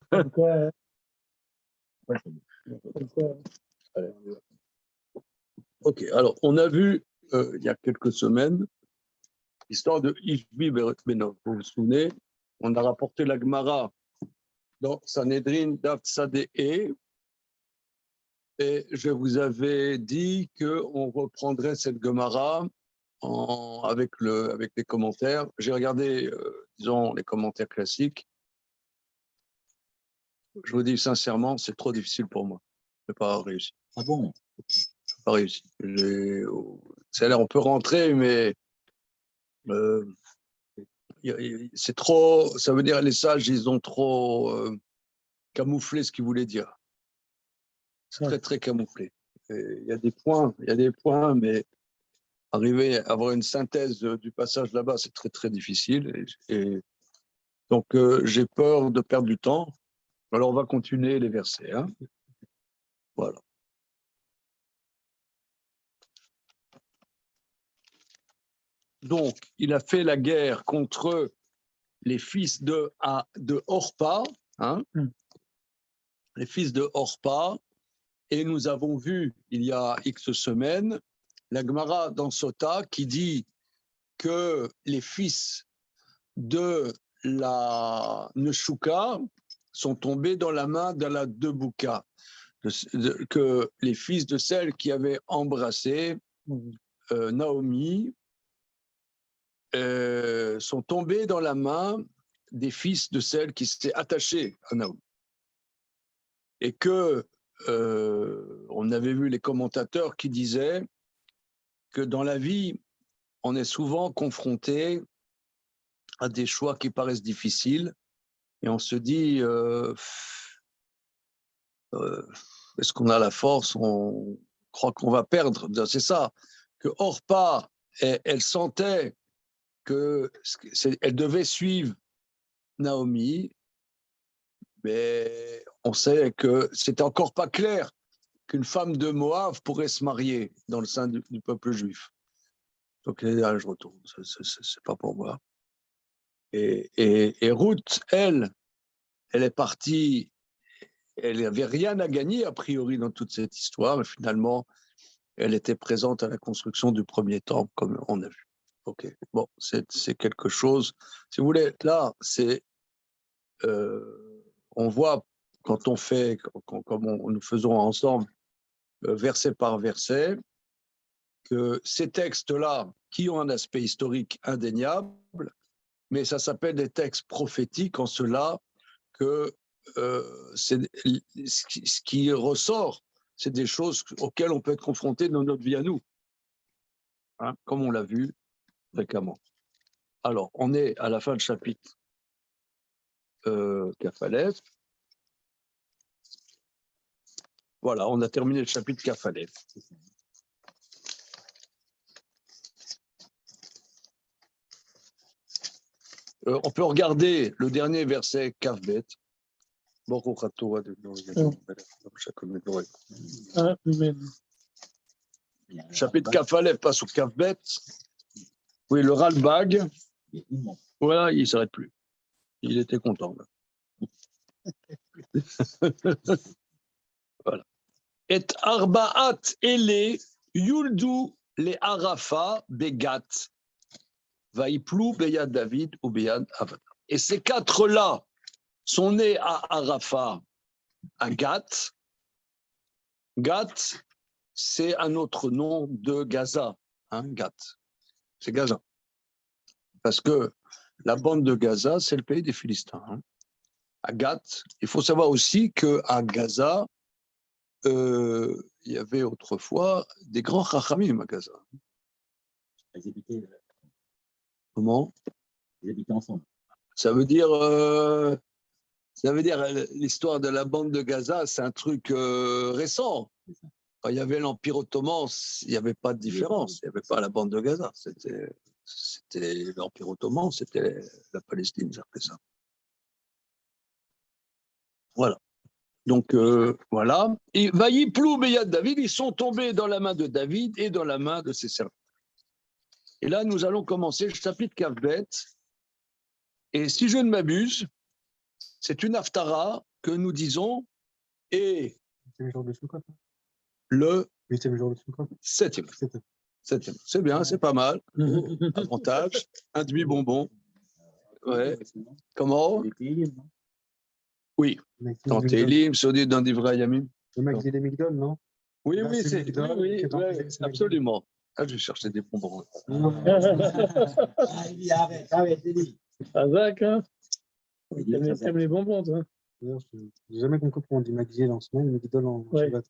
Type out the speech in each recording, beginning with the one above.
Comme quoi, comme quoi. Allez, on y va. Ok, alors on a vu il y a quelques semaines l'histoire de Ishbi Benov. Vous vous souvenez, on a rapporté la Gemara dans Sanhedrin Daf Tzadeh et je vous avais dit qu'on reprendrait cette Gemara avec les commentaires. J'ai regardé, disons, les commentaires classiques. Je vous dis sincèrement, c'est trop difficile pour moi. Je n'ai pas réussi. Ah bon? Je n'ai pas réussi. C'est-à-dire, on peut rentrer, mais c'est trop. Ça veut dire les sages, ils ont trop camouflé ce qu'ils voulaient dire. C'est très, très camouflé. Il y a des points, mais arriver à avoir une synthèse du passage là-bas, c'est très, très difficile. Donc, j'ai peur de perdre du temps. Alors, on va continuer les versets. Hein. Voilà. Donc, il a fait la guerre contre les fils de Orpa, hein, les fils de Orpa, et nous avons vu, il y a X semaines, la Gemara dans Sota qui dit que les fils de la Neshuka sont tombés dans la main de la Debouka, que les fils de celle qui avait embrassé Naomi sont tombés dans la main des fils de celle qui s'était attachée à Naomi. Et que on avait vu les commentateurs qui disaient que dans la vie, on est souvent confronté à des choix qui paraissent difficiles et on se dit est-ce qu'on a la force? On croit qu'on va perdre. C'est ça, que Orpa, elle sentait qu'elle devait suivre Naomi, mais on sait que c'était encore pas clair qu'une femme de Moab pourrait se marier dans le sein du peuple juif. Donc là, je retourne, c'est pas pour moi. Et Ruth, elle est partie, elle n'avait rien à gagner a priori dans toute cette histoire, mais finalement, elle était présente à la construction du premier temple, comme on a vu. Ok, bon, c'est quelque chose. Si vous voulez, là, on voit quand on fait, comme nous faisons ensemble, verset par verset, que ces textes-là, qui ont un aspect historique indéniable, mais ça s'appelle des textes prophétiques en cela que ce qui ressort, c'est des choses auxquelles on peut être confronté dans notre vie à nous, hein, comme on l'a vu fréquemment. Alors, on est à la fin du chapitre Kafalef. Voilà, on a terminé le chapitre Kafalef. On peut regarder le dernier verset Kafbet. Chapitre Kafalef passe au Kafbet. Oui, le Ralbag. Voilà, il ne s'arrête plus. Il était content. Voilà. Et Arbaat ele Yuldu le Arafa begat. Vaïplou beyad David ou beyad Avada. Et ces quatre-là sont nés à Arafat, à Gath. Gath, c'est un autre nom de Gaza. Hein, Gath, c'est Gaza. Parce que la bande de Gaza, c'est le pays des Philistins. Hein. À Gath, il faut savoir aussi qu'à Gaza, il y avait autrefois des grands chachamim à Gaza. Ils habitaient. Comment? Ils habitaient ensemble. Ça veut dire l'histoire de la bande de Gaza, c'est un truc récent. Quand il y avait l'Empire ottoman, il n'y avait pas de différence. Il n'y avait pas la bande de Gaza. C'était l'Empire ottoman, c'était la Palestine, j'ai appelé ça. Voilà. Donc, voilà. Et Vaïplou Beyad David, ils sont tombés dans la main de David et dans la main de ses serviteurs. Et là, nous allons commencer le chapitre Kafbet. Et si je ne m'abuse, c'est une haftara que nous disons est le jour de Sukkot. le 8e jour de Sukkot. 7e. 7e. 7e. C'est bien, c'est pas mal. Avantage, un demi-bonbon. Ouais. Comment? Oui. Dans Télim, Sodid, dans Divra Yamim. Le Magdi des Migdol, non? Oui, Là, oui, c'est c'est Migdol, oui, qui est dans oui, les- c'est absolument. Ah, je vais chercher des bonbons. Ah, d'accord. T'aimes les bonbons, toi. D'ailleurs, j'ai jamais compris pourquoi on dit Magdi en semaine, Migdol en Ouais. Shabbat.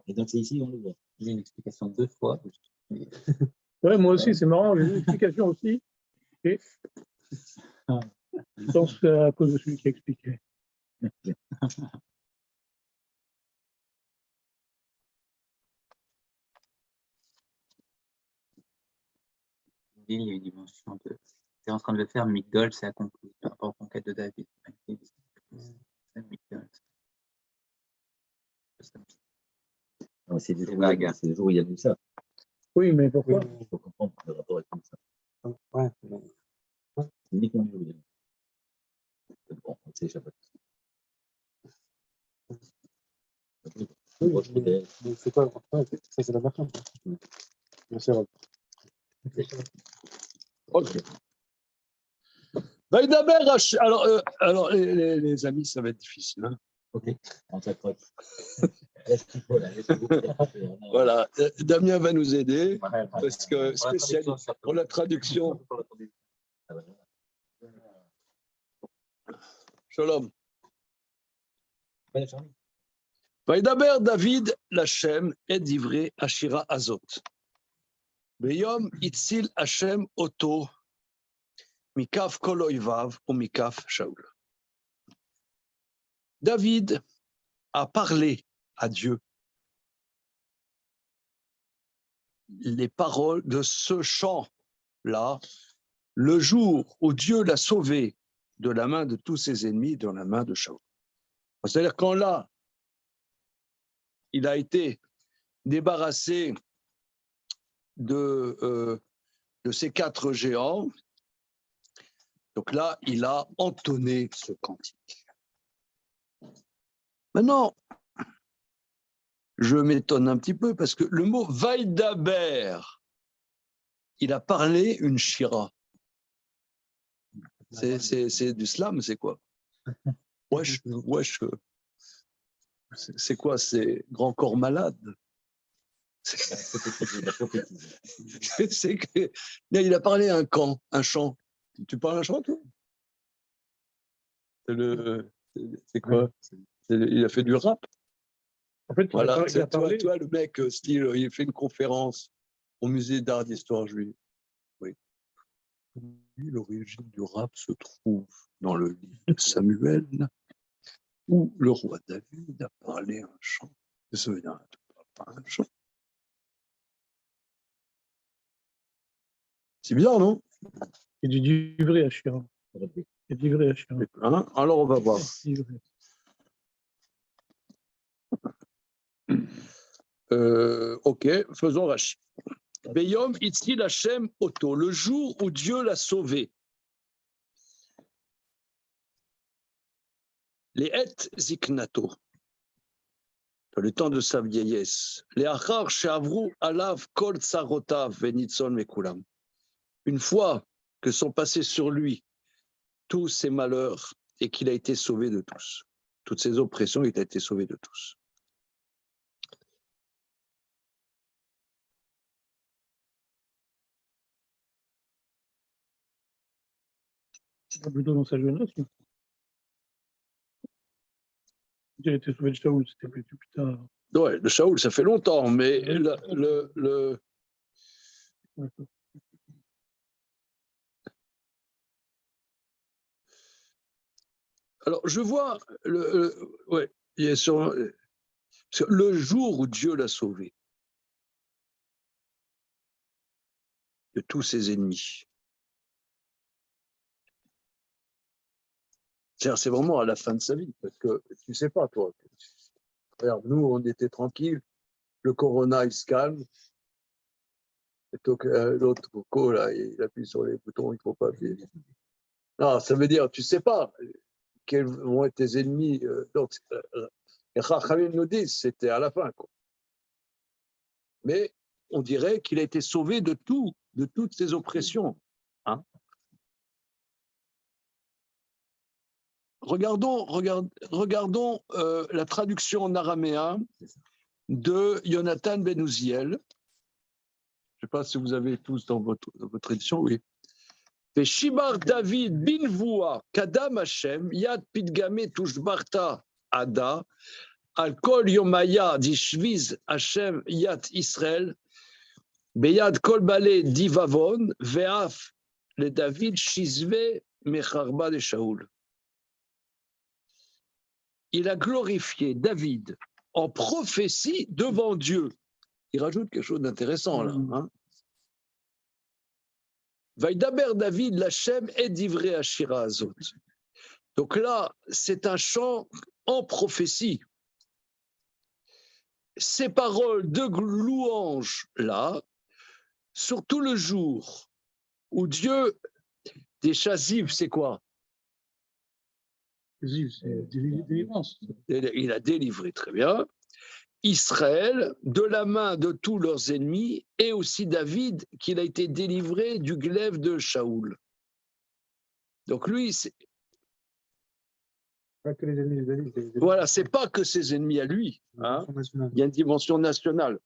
Et donc, c'est ici, on le voit. Il y a une explication 2 fois. Ouais, moi aussi, c'est marrant. J'ai eu une explication aussi. Et je pense que c'est à cause de celui qui a expliqué. Il y a une dimension de. C'est en train de le faire, Migdol, c'est accompli par rapport aux conquêtes de David. C'est Migdol. C'est le jour où il y a tout ça. Oui, mais pourquoi? Oui, Il faut comprendre le rapport avec tout ça. ouais. C'est uniquement le jour où il y a tout ça. Bon, c'est Shabbat. Oui, mais c'est quoi? Ouais, ça, c'est la version. Merci, Rob. Ok. Vaïdaber, alors les amis, ça va être difficile. Hein. Ok, on s'accroche. Voilà, Damien va nous aider parce que spécialiste pour la traduction. Shalom. Vaïdaber David Lachem et divré Ashira Azot. Beyom Itzil Hashem Oto Mikaf Kol Oivav ou Mikaf Shaul. David a parlé à Dieu les paroles de ce chant-là, le jour où Dieu l'a sauvé de la main de tous ses ennemis, de la main de Shaul. C'est-à-dire quand là, il a été débarrassé de ces 4 géants, donc là, il a entonné ce cantique. Maintenant, je m'étonne un petit peu parce que le mot Vaïdaber, il a parlé une shira. C'est du slam, c'est quoi? Wesh, c'est quoi? C'est grand corps malade. C'est que, il a parlé un chant. Tu parles un chant, toi? C'est quoi? Il a fait du rap. En fait, Voilà, il a parlé. toi, le mec, style, il fait une conférence au musée d'art d'histoire juive. Oui. L'origine du rap se trouve dans le livre de Samuel, où le roi David a parlé un chant. Ça veut dire pas un chant. C'est bizarre, non? Il y a du divré à Chira. Il y a du divré à Chira. Hein? Alors, on va voir. Ok, faisons Rashi. Beyom Itzil Hashem Oto, le jour où Dieu l'a sauvé. Les Et Ziknato, dans le temps de sa vieillesse. Les Achar Sheavru Alav Kol Tsarotav Venitzon Mekulam. Une fois que sont passés sur lui tous ses malheurs et qu'il a été sauvé de tous, toutes ses oppressions, il a été sauvé de tous. Plutôt dans sa jeunesse. Il a été sauvé de Shaoul, c'était plus tard. Ouais, le Shaoul, ça fait longtemps, mais Alors, je vois, ouais, il est sur le jour où Dieu l'a sauvé de tous ses ennemis. C'est vraiment à la fin de sa vie, parce que tu sais pas, toi. Regarde, nous, on était tranquilles, le corona, il se calme. Et donc, l'autre coco, là, il appuie sur les boutons, il ne faut pas appuyer. Non, ça veut dire, tu sais pas. quels vont être tes ennemis. Donc, les Chachamim nous disent, c'était à la fin, quoi. Mais on dirait qu'il a été sauvé de tout, de toutes ces oppressions. Hein. Regardons la traduction en araméen de Jonathan Ben Uziel. Je ne sais pas si vous avez tous dans votre édition, oui. Shibar David bin Voua, Kadam Hashem, Yad Pidgame Tushbarta Ada, Al Kol Yomaya Dishviz Hashem Yad Israël, Beyad Kol Bale Divavon, Veaf le David Shizve Mecharba de Shaoul. Il a glorifié David en prophétie devant Dieu. Il rajoute quelque chose d'intéressant là. Hein. Vaïdaber David, l'Hachem est divré à Shira Azot. Donc là, c'est un chant en prophétie. Ces paroles de louange là, surtout le jour où Dieu, des chaziv, c'est quoi? C'est délivrance. Il a délivré, très bien, Israël de la main de tous leurs ennemis et aussi David qu'il a été délivré du glaive de Shaoul. Donc lui, c'est... Pas que les ennemis de David. Voilà, c'est pas que ses ennemis à lui. Hein. Il y a une dimension nationale.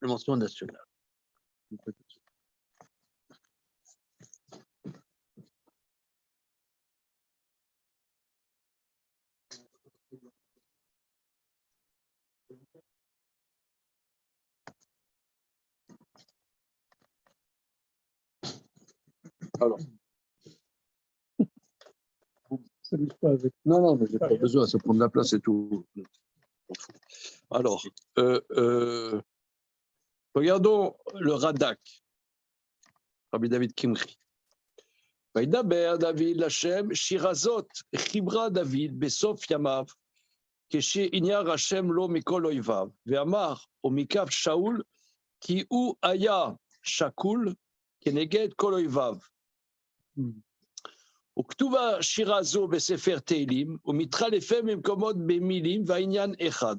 Une dimension nationale. Alors. Ça ne pas avec. Non, mais j'ai pas besoin, ça prend de la place et tout. Alors, regardons le Radak, Rabbi David Kimri. Vaïdaber David Lachem, Shirazot, Chibra David, Besof Yamav, Keshe Inyar Hashem lo mikol oivav, Ve'amar, o mikav Shaul, ki u aya Shakul, keneged kol oivav. וכתובה שירה זו בספר תהילים, ומתחלפה ממקומות במילים והעניין אחד.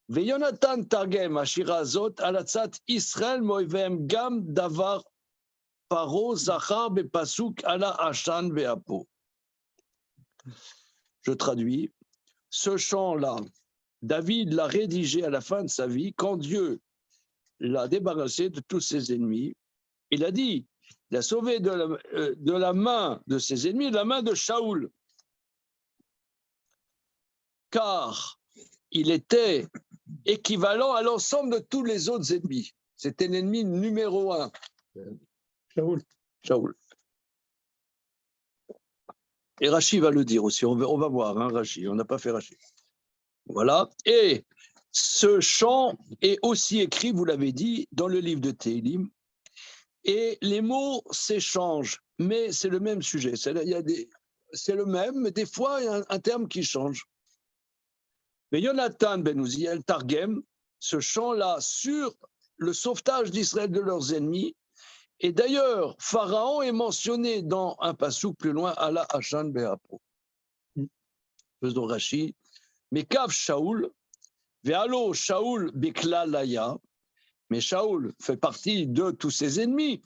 ויונתן תרגם השירה הזאת על עצת ישראל מאויביהם גם דבר פרעה זכר בפסוק על העשן והפו. Je traduis, ce chant-là, David l'a rédigé à la fin de sa vie, quand Dieu l'a débarrassé de tous ses ennemis. Il a dit, il a sauvé de la main de ses ennemis, de la main de Shaoul. Car il était équivalent à l'ensemble de tous les autres ennemis. C'était l'ennemi numéro 1. Shaoul. Et Rashi va le dire aussi, on va voir, hein, Rashi, on n'a pas fait Rashi. Voilà. Et ce chant est aussi écrit, vous l'avez dit, dans le livre de Tehillim. Et les mots s'échangent, mais c'est le même sujet. C'est le même, mais des fois, il y a un terme qui change. Mais Jonathan Ben Uziel Targem, ce chant-là sur le sauvetage d'Israël de leurs ennemis. Et d'ailleurs, Pharaon est mentionné dans un passouk plus loin, à la Hachan Be'apo. Faisons Rashi. Mais Kav Shaoul, Ve'alo Shaoul Bekla Laya. Mais Shaoul fait partie de tous ses ennemis.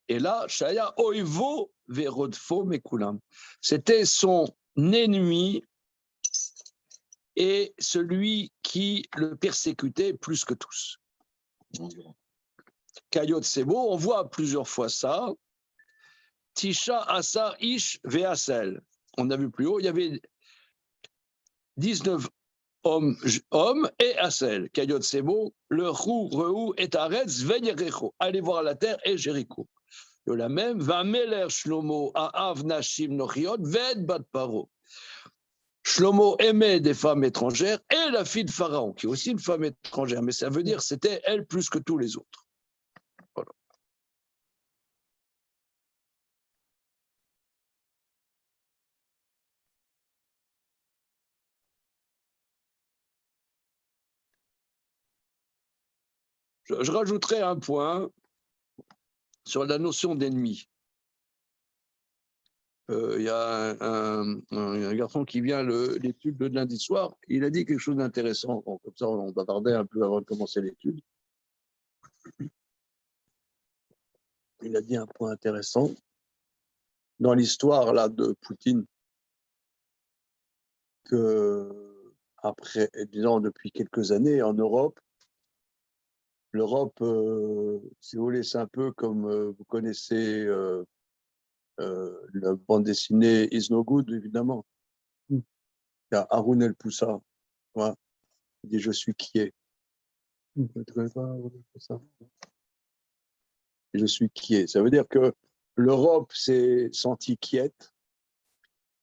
Et là, Shaya Oivo Verodfo Mekulam. C'était son ennemi et celui qui le persécutait plus que tous. Kayot Sebo, on voit plusieurs fois ça. Tisha Asar Ish Veasel. On a vu plus haut, il y avait 19 hommes et Asel. Kayot Sebo, le Rou, Reu et Aretz, Veyerecho. Allez voir la terre et Jéricho. De la même, Va Meler Shlomo, Aav Nashim Nochiot, Ved Bat Paro. Shlomo aimait des femmes étrangères et la fille de Pharaon, qui est aussi une femme étrangère, mais ça veut dire que c'était elle plus que tous les autres. Voilà. Je rajouterai un point sur la notion d'ennemi. Il y a un garçon qui vient l'étude de lundi soir. Il a dit quelque chose d'intéressant. Bon, comme ça, on bavardait un peu avant de commencer l'étude. Il a dit un point intéressant. Dans l'histoire là de Poutine, que après, disons depuis quelques années en Europe, l'Europe, si vous voulez, c'est un peu comme vous connaissez la bande dessinée Is No Good, évidemment. Il y a Haroun El Poussa, voilà. Il dit Je suis qui est. Tu connais pas Haroun El Poussa? Je suis qui est. Ça veut dire que l'Europe s'est sentie quiète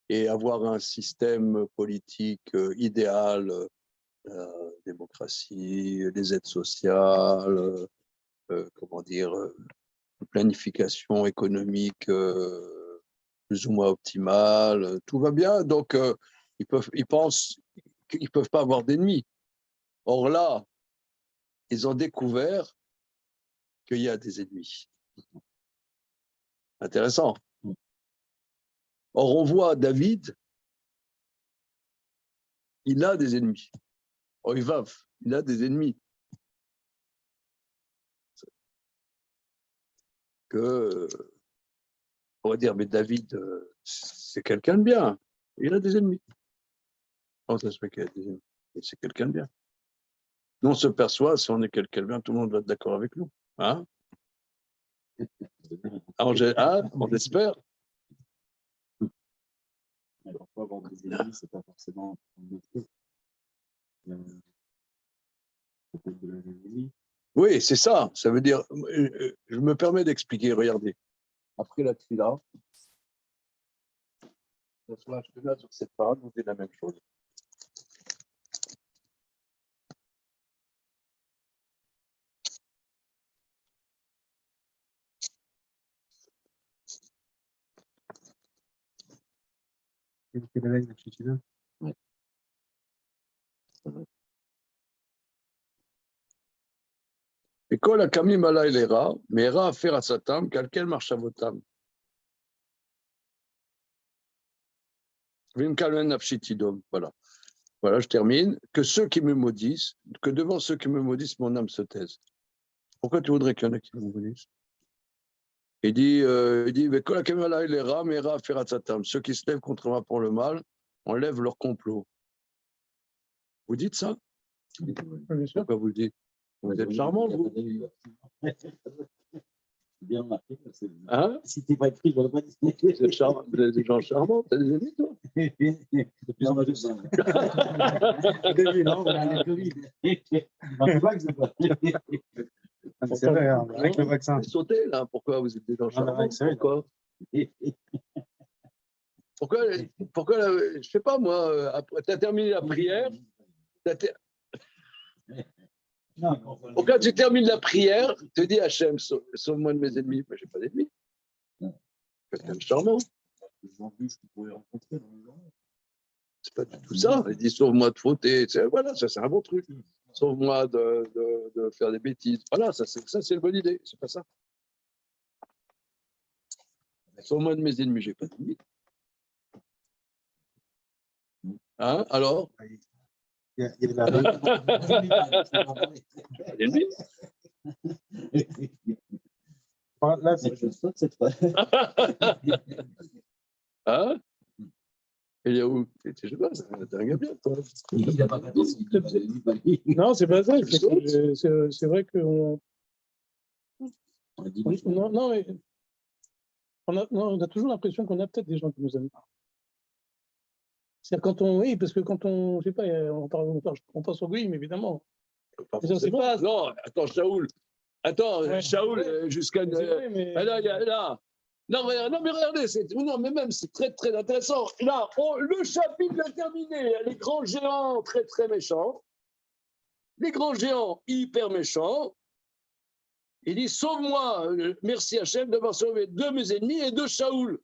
et avoir un système politique idéal, démocratie, les aides sociales, comment dire, planification économique plus ou moins optimale, tout va bien. Donc, ils pensent qu'ils ne peuvent pas avoir d'ennemis. Or là, ils ont découvert qu'il y a des ennemis. Intéressant. Or, on voit David, il a des ennemis. Oivav, il a des ennemis. Que, on va dire, mais David, c'est quelqu'un de bien. Il a des ennemis. Comment ça se fait qu'il a des ennemis? C'est quelqu'un de bien. Nous, on se perçoit, si on est quelqu'un de bien, tout le monde va être d'accord avec nous. Hein? On espère. Parfois, avoir des ennemis, c'est pas forcément un autre truc. Peut-être de la jalousie. Oui, c'est ça. Ça veut dire, je me permets d'expliquer, regardez. Après la tfila, je suis là sur cette parole, on dit la même chose. Quelle est la ligne, tu veux? Ouais. Et quand la kamim ala elera, meera afer asatam, kalkel marshavotam. Vim kalmen nafshitidom. Voilà. Voilà, je termine. Que ceux qui me maudissent, que devant ceux qui me maudissent, mon âme se taise. Pourquoi tu voudrais qu'il y en ait qui me maudissent? Il dit, ceux qui se lèvent contre moi pour le mal, enlèvent leur complot. Vous dites ça? Bien sûr. Pourquoi vous le dites? Vous êtes charmant, vous. Bien remarqué. Hein? Si t'es pas écrit, je n'aurais pas dit. Vous êtes charmant, vous êtes des gens charmants, t'as des amis, toi? Non, mais je sais. Au début, non, on a les Covid. Non, pas que c'est pas. C'est vrai, hein, avec le vaccin. Vous sautez, là, pourquoi vous êtes des gens charmants? Pourquoi? Pourquoi je sais pas, moi, tu as terminé la prière, pourquoi tu termines la prière, tu te dis Hachem, sauve-moi de mes ennemis. Mais je n'ai pas d'ennemis. Quelqu'un de charmant. Les embûches que vous pourrez rencontrer dans les journée. C'est pas du tout ça. Il dit sauve-moi de fauter. Voilà, ça c'est un bon truc. Sauve-moi de faire des bêtises. Voilà, ça c'est une bonne idée. C'est pas ça. Sauve-moi de mes ennemis, j'ai pas d'ennemis. Hein, alors? Il y a de la Ennemis. Là, je saute cette fois. Hein? Il y a où? Je sais pas, t'es un gars bien, toi. Non, c'est pas ça. C'est vrai qu'on. Non, mais on a toujours l'impression qu'on a peut-être des gens qui nous aiment pas. C'est quand on. Oui, parce que quand on. Je sais pas, on pense au goïm, évidemment. Mais c'est pas. Non, attends, Shaoul. Attends, Ouais. Shaoul, jusqu'à. Mais... Là. Non, mais regardez, non, mais même, c'est très, très intéressant. Là, le chapitre est terminé. Les grands géants, très, très méchants. Les grands géants, hyper méchants. Il dit sauve-moi, merci Hachem d'avoir sauvé de mes ennemis et de Shaoul.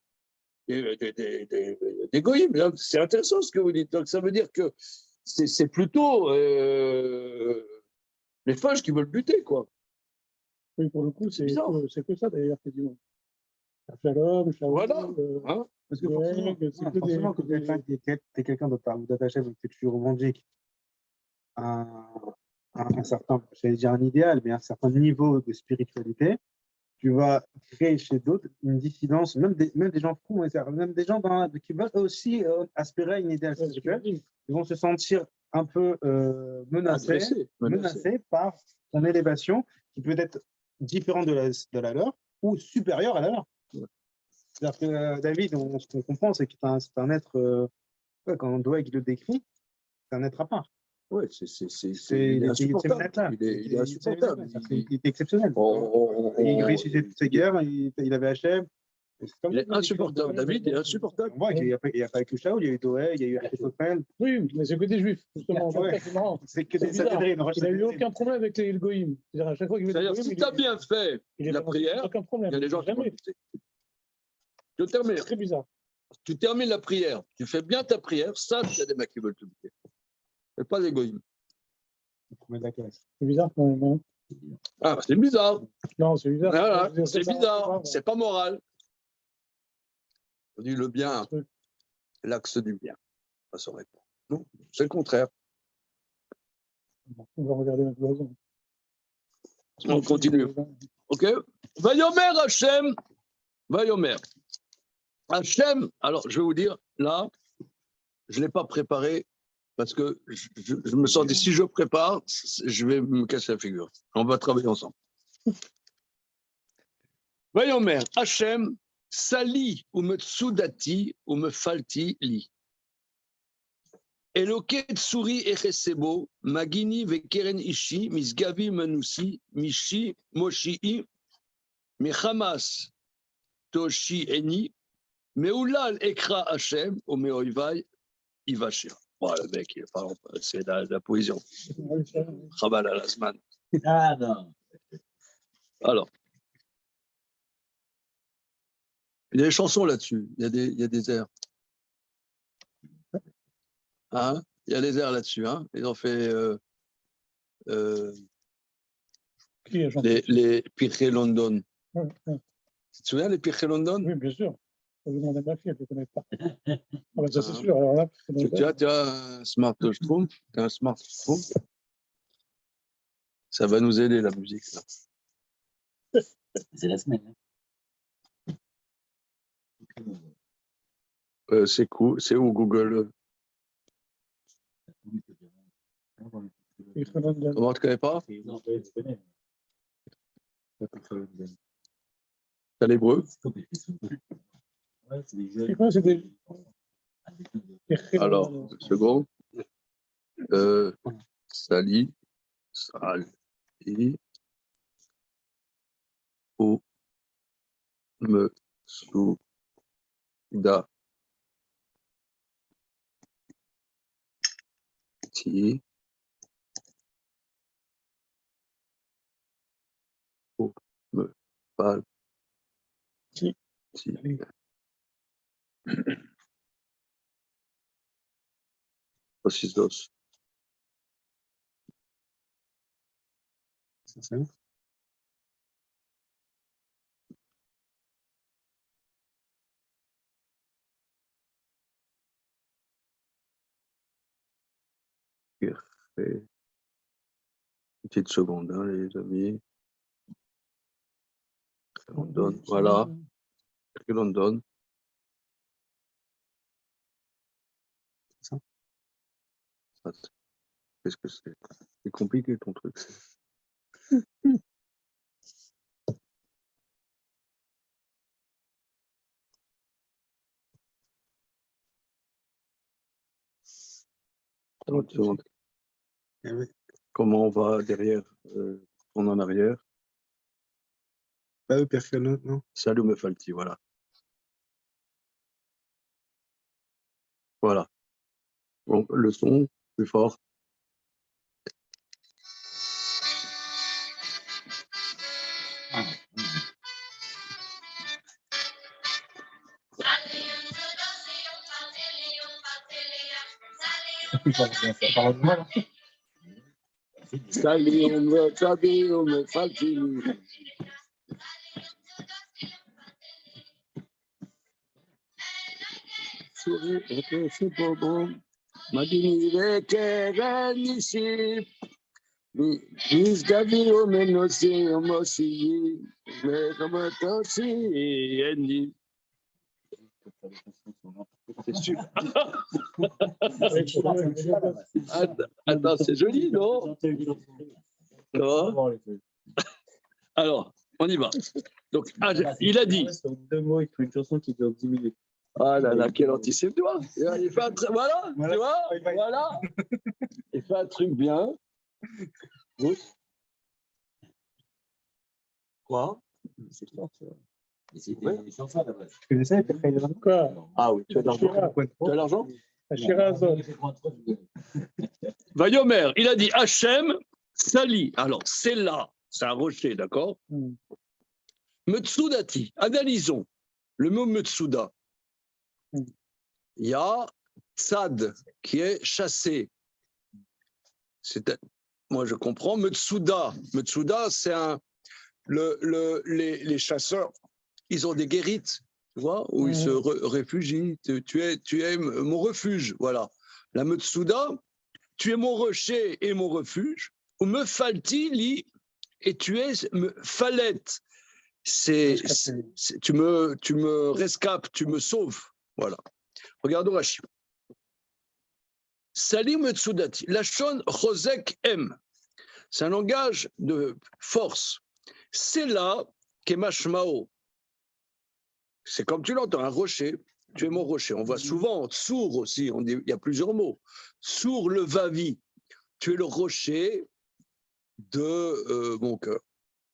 Des goïms. C'est intéressant ce que vous dites. Donc, ça veut dire que c'est plutôt les fâches qui veulent buter, quoi. Oui, pour le coup, c'est que ça d'ailleurs, quasiment. Shalom, Voilà. Hein? Parce que Ouais, forcément, que c'est non, que des- forcément, que quand des- t'es quelqu'un dans ta chaîne que tu revendiques un certain, j'allais dire un idéal, mais un certain niveau de spiritualité, tu vas créer chez d'autres une dissidence, même des gens fous, même des gens qui veulent aussi aspirer à une idéal ouais, ce que je spirituel, dis. ils vont se sentir un peu Agressé, menacés par ton élévation qui peut être différente de la leur ou supérieure à la leur. Ouais. C'est-à-dire que David, ce qu'on comprend, c'est que c'est un être, ouais, quand Dweck le décrit, c'est un être à part. Ouais, Il il est est insupportable. Il est insupportable. Il est exceptionnel. Il réussissait toutes ses guerres, il avait Hachem. Il est insupportable. David est insupportable. On voit qu'il n'y a pas que Shaul, il y a eu Doeg, il y a eu Achitophel. Oui, mais c'est le côté juif, justement. Ouais. C'est marrant. C'est que C'est des bizarre. Sanhedrin, Il n'a eu aucun problème avec les Goïm. C'est-à-dire, à chaque fois qu'il veut C'est-à-dire, si tu as bien fait la prière, aucun il problème. y a des gens qui vont Jamais. écouter. Je termine. C'est très bizarre. Tu termines la prière, tu fais bien ta prière, ça, il y a des mecs qui veulent te buter. Mais pas l'égoïsme. C'est bizarre quand même. Hein. Ah, c'est bizarre. Non, c'est bizarre. Voilà, c'est ça, bizarre. C'est pas moral. On dit le bien, Oui. l'axe du bien. Ça se répond. Non, c'est le contraire. On va regarder notre voisin. On continue. OK. Vayomer Hachem. Vayomer. Hachem, alors je vais vous dire, là, je ne l'ai pas préparé parce que je me sens dit, si je prépare, je vais me casser la figure. On va travailler ensemble. Vayomer, Hachem, Sali ou me tsudati ou me falti li. Eloke tsuri echesebo, magini vekeren ishi, misgavi menusi, mishi, moshii, michamas, toshi eni, meulal ekra Hachem, ou meoivai, Ivachir. Voilà, le mec, c'est la poésie. Chabal al-Asman. Ah non. Alors, il y a des chansons là-dessus, il y a des airs. Hein, il y a des airs là-dessus. Hein. Ils ont fait Qui a chanté? les Pirché London. Ouais. Tu te souviens des Pirché London? Oui, bien sûr. Je vais demander à ma fille, elle ne connaît pas. Ah, bah, ça, c'est Hein. sûr. Alors là, Tu as un smart Strom, tu as un smart Strom. Ça va nous aider, la musique. Là. C'est la semaine. C'est cool. C'est où Google? Comment tu ne connais pas? Non, je connais. T'as l'hébreu? Ouais, c'est des jeunes. C'est quoi? C'est des. Alors, une seconde. Sali, Sali, ou me souda ti ou me pal Ti. ti. Voici dos. C'est ça. Une petite seconde, hein, les amis. London, voilà. London. Ça. Qu'est-ce que c'est? C'est compliqué ton truc. Attends une seconde. Comment on va derrière? On en arrière. Pas eux, personne, non? Salut me falti, voilà. Voilà. Bon, le son, plus fort. Salut me falti. מדהים וקרן ניסים, נשגבי ומנוסי ומוסי, וחמתוסי אני. C'est super. Attends, c'est joli, non? Alors, on y va. Donc, il a dit. Deux mots, il faut une chanson qui dure 10 minutes. Ah là là, quel anticipé, tu vois. Il fait un truc, voilà, tu vois, voilà. Il fait un truc bien. Quoi? C'est fort, tu vois. C'est des chansons à la base. Tu connaissais Quoi? Ah oui, tu as de l'argent. Tu as de l'argent? Shirazot. Vayomer, il a dit Hachem, Sali. Alors, c'est là, c'est un rocher, d'accord? Metsudati, analysons le mot Metsuda. Il y a Tzad qui est chassé. Moi, je comprends. Metsuda, c'est les chasseurs. Ils ont des guérites, tu vois, où ils se réfugient. Tu es mon refuge, voilà. La Metsuda, tu es mon rocher et mon refuge. Ou me falti li, et tu es falette. Tu me rescapes, tu me sauves. Voilà. Regardons Rashi. Salim Metsudati. Lachon Chosek M. C'est un langage de force. C'est là Kemashmao. C'est comme tu l'entends, un rocher. Tu es mon rocher. On voit souvent sourd aussi. Il y a plusieurs mots. Sourd le vavi. Tu es le rocher de mon cœur.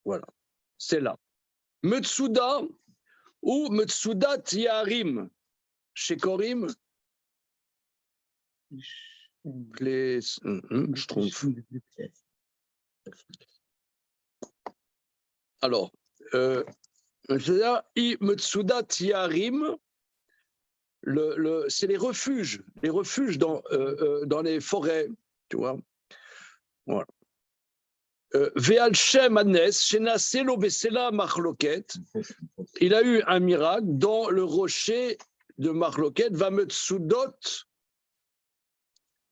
Voilà. C'est là. Metsuda ou Metsudat Yarim. Chez Korim, je trompe. Alors, Metsudat Yarim, c'est les refuges dans les forêts, tu vois. Voilà. Ve'al Shem Anes, Shenaselo Besela Machloket, il a eu un miracle dans le rocher de Machloket, Vametsudot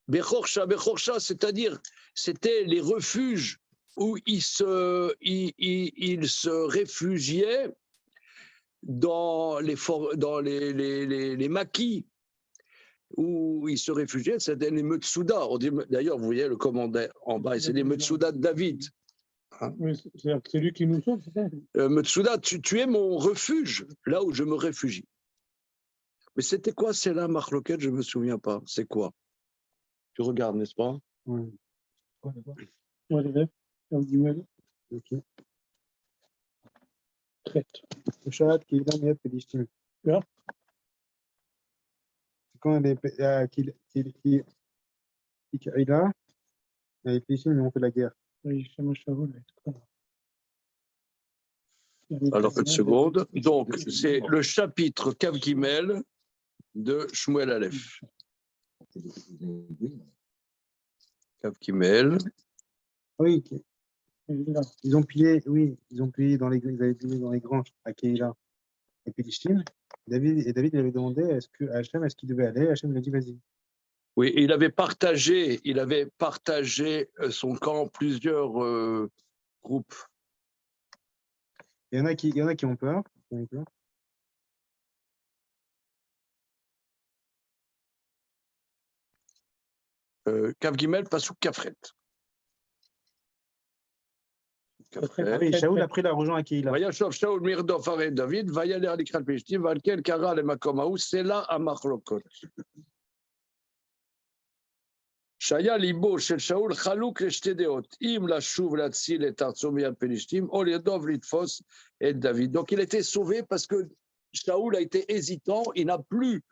Bechorcha, c'est-à-dire c'était les refuges où ils se réfugiaient dans les maquis, où ils se réfugiaient, c'était les Metsuda. D'ailleurs, vous voyez le commandant en bas, c'est les Metsuda de David. Hein? Oui, c'est lui qui nous sauve, c'est ça? Metsuda, tu es mon refuge, là où je me réfugie. Mais c'était quoi, c'est là, Machloket? Je ne me souviens pas. C'est quoi? Tu regardes, n'est-ce pas? Oui. Ok. Traite. Shabbat qui est là, Pélishtime. C'est quand les là, les Pélishtime, ils ont fait la guerre. Oui, alors, une seconde. Donc, c'est le chapitre Kav Gimel de Shmuel Aleph. Kav Gimel. Oui, ils ont pillé dans les granges à Keïla et Pélishtime. David avait demandé est-ce qu'il devait aller. Hachem lui a dit vas-y. Oui, il avait partagé son camp en plusieurs groupes. Il y en a qui ont peur. Kav Gimel, Pasuk Kafret. Oui, Shaoul après l'a rejoint à Keïla. Vayashov Shaoul Mirdof Aré David, Vayaler Alikral Pelishtim, Valkel Kara le Makomaou, c'est là à Machlokot. Shaya Libo Shel Shaoul Chalouk Leshtedeot, Im la Shuv la Tzil et Artso Miyad Pelishtim, Oliadov Litfos et David. Donc il a été sauvé parce que Shaoul a été hésitant, il n'a plus,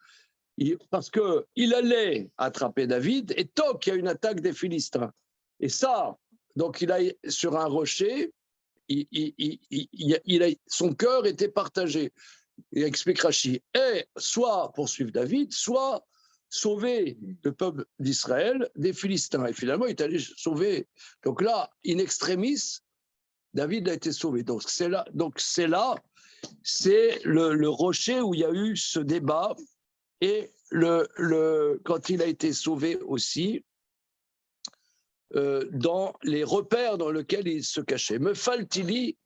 parce qu'il allait attraper David et toc, il y a une attaque des Philistins. Et ça, donc il a sur un rocher, son cœur était partagé. Il explique Rashi, et soit poursuivre David, soit sauver le peuple d'Israël des Philistins. Et finalement, il est allé sauver. Donc là, in extremis, David a été sauvé. Donc c'est là, c'est le rocher où il y a eu ce débat Et quand il a été sauvé aussi, dans les repères dans lesquels il se cachait. Me falti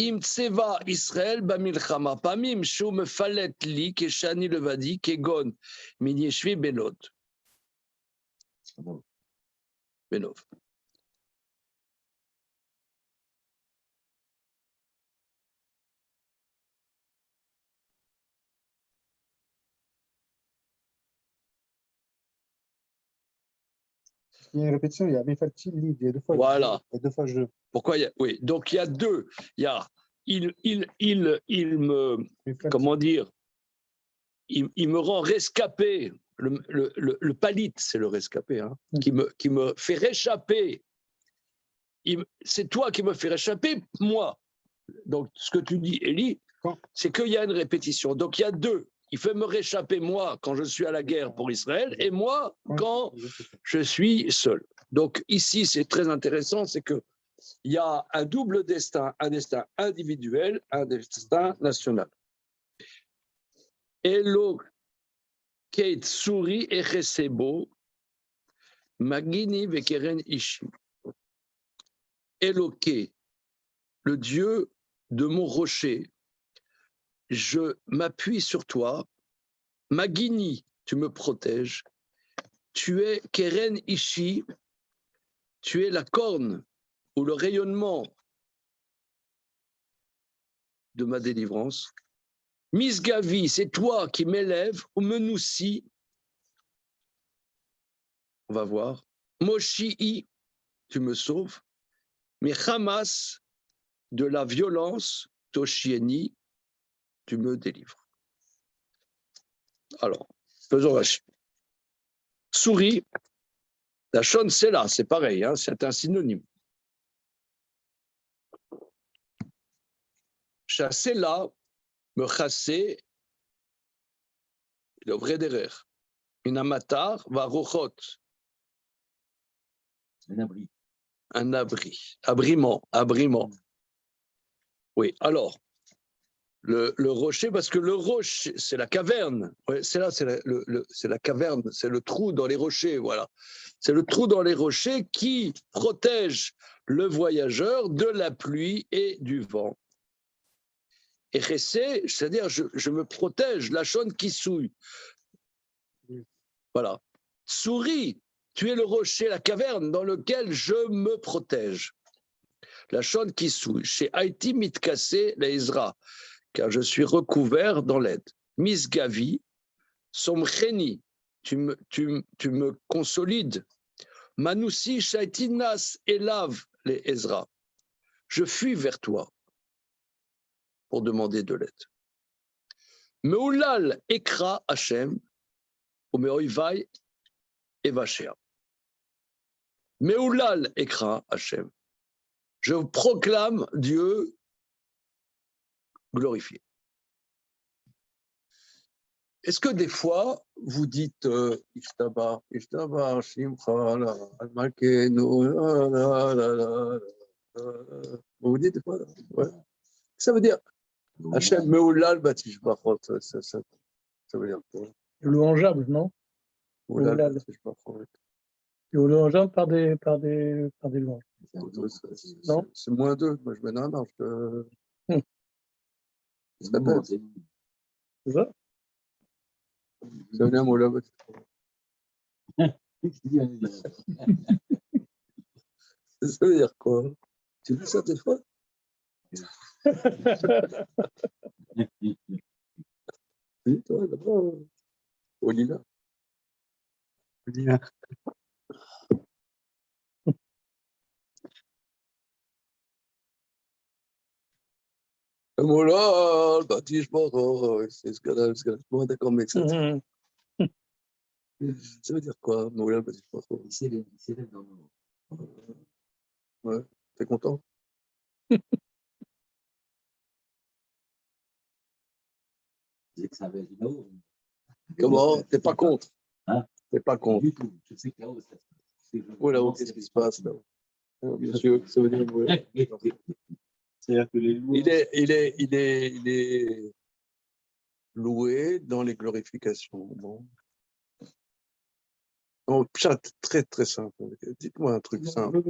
im tseva Israël bamilchama pamim shu me falet li keshani levadi kegon min yeshvi benot. Benov. Il y a une répétition, il y a Mefarti, il y a deux fois. Voilà. Il y a deux fois je. Pourquoi oui, donc il y a deux. Il y a il me Mefarti. comment dire, il me rend rescapé. Le palit, c'est le rescapé, hein, qui me fait réchapper. C'est toi qui me fais réchapper, moi. Donc, ce que tu dis, Élie, c'est qu'il y a une répétition. Donc, il y a deux. Il fait me réchapper, moi, quand je suis à la guerre pour Israël, et moi, quand je suis seul. Donc, ici, c'est très intéressant, c'est qu'il y a un double destin, un destin individuel, un destin national. Elo Kate Souri Echesebo, Magini Vekeren Ishi. Eloké, le Dieu de mon rocher, je m'appuie sur toi. Magini, tu me protèges. Tu es Keren Ishi, tu es la corne ou le rayonnement de ma délivrance. Misgavi, c'est toi qui m'élèves, ou Menoussi, on va voir. Moshii, tu me sauves. Mais Hamas, de la violence, Toshieni, tu me délivres. Alors, faisons Rashi. Souris, la chonne, c'est là, c'est pareil, hein, c'est un synonyme. Chasser là, me chasser, le vrai derrière. Une amatar va rochot. Un abri. Un abri. Abriment. Oui, alors, le rocher, parce que le rocher, c'est la caverne. Ouais, c'est là, c'est la caverne, c'est le trou dans les rochers, voilà. C'est le trou dans les rochers qui protège le voyageur de la pluie et du vent. Et chessé, c'est-à-dire je me protège, la chonne qui souille. Voilà. Souris, tu es le rocher, la caverne dans lequel je me protège. La chonne qui souille. Chez Haïti mitkassé la Ezra, car je suis recouvert dans l'aide. Misgavi, somcheni, tu me consolides. Manoussi shaitinas élave les Ezra. Je fuis vers toi pour demander de l'aide. Meoulal ekra Hashem, ou meoivai evashea. Meoulal ekra Hashem. Je proclame Dieu glorifié. Est-ce que des fois, vous dites Ishtabar, Shimcha, Al-Malkenu, vous dites des fois, ouais. Ça veut dire Hachem Meoulal Batish Bachot, ça veut dire quoi? Louangeable, non? Meoulal Batish Bachot. Louangeable par des louanges. Non? C'est moins deux, moi je mets un ange. Ça s'appelle. C'est ça? Ça veut dire Meoulal Batish Bachot. Ça veut dire quoi? Tu dis ça des fois? Oui, toi, d'abord, Olina. Moulal, Batish Bachot, c'est ce qu'on a. Bon, d'accord, mais ça veut dire quoi, Moulal Batish Bachot? Il s'élève dans le monde. Ouais, t'es content? C'est que ça va être là-haut. Comment? T'es pas contre? Hein? T'es pas contre? Du tout. Je sais que là-haut, Oh là-haut, qu'est-ce qui se passe là-haut? Bien sûr, ça veut dire. C'est-à-dire que les loups. Il est loué dans les glorifications. Bon. Donc, chat, très très simple. Dites-moi un truc simple.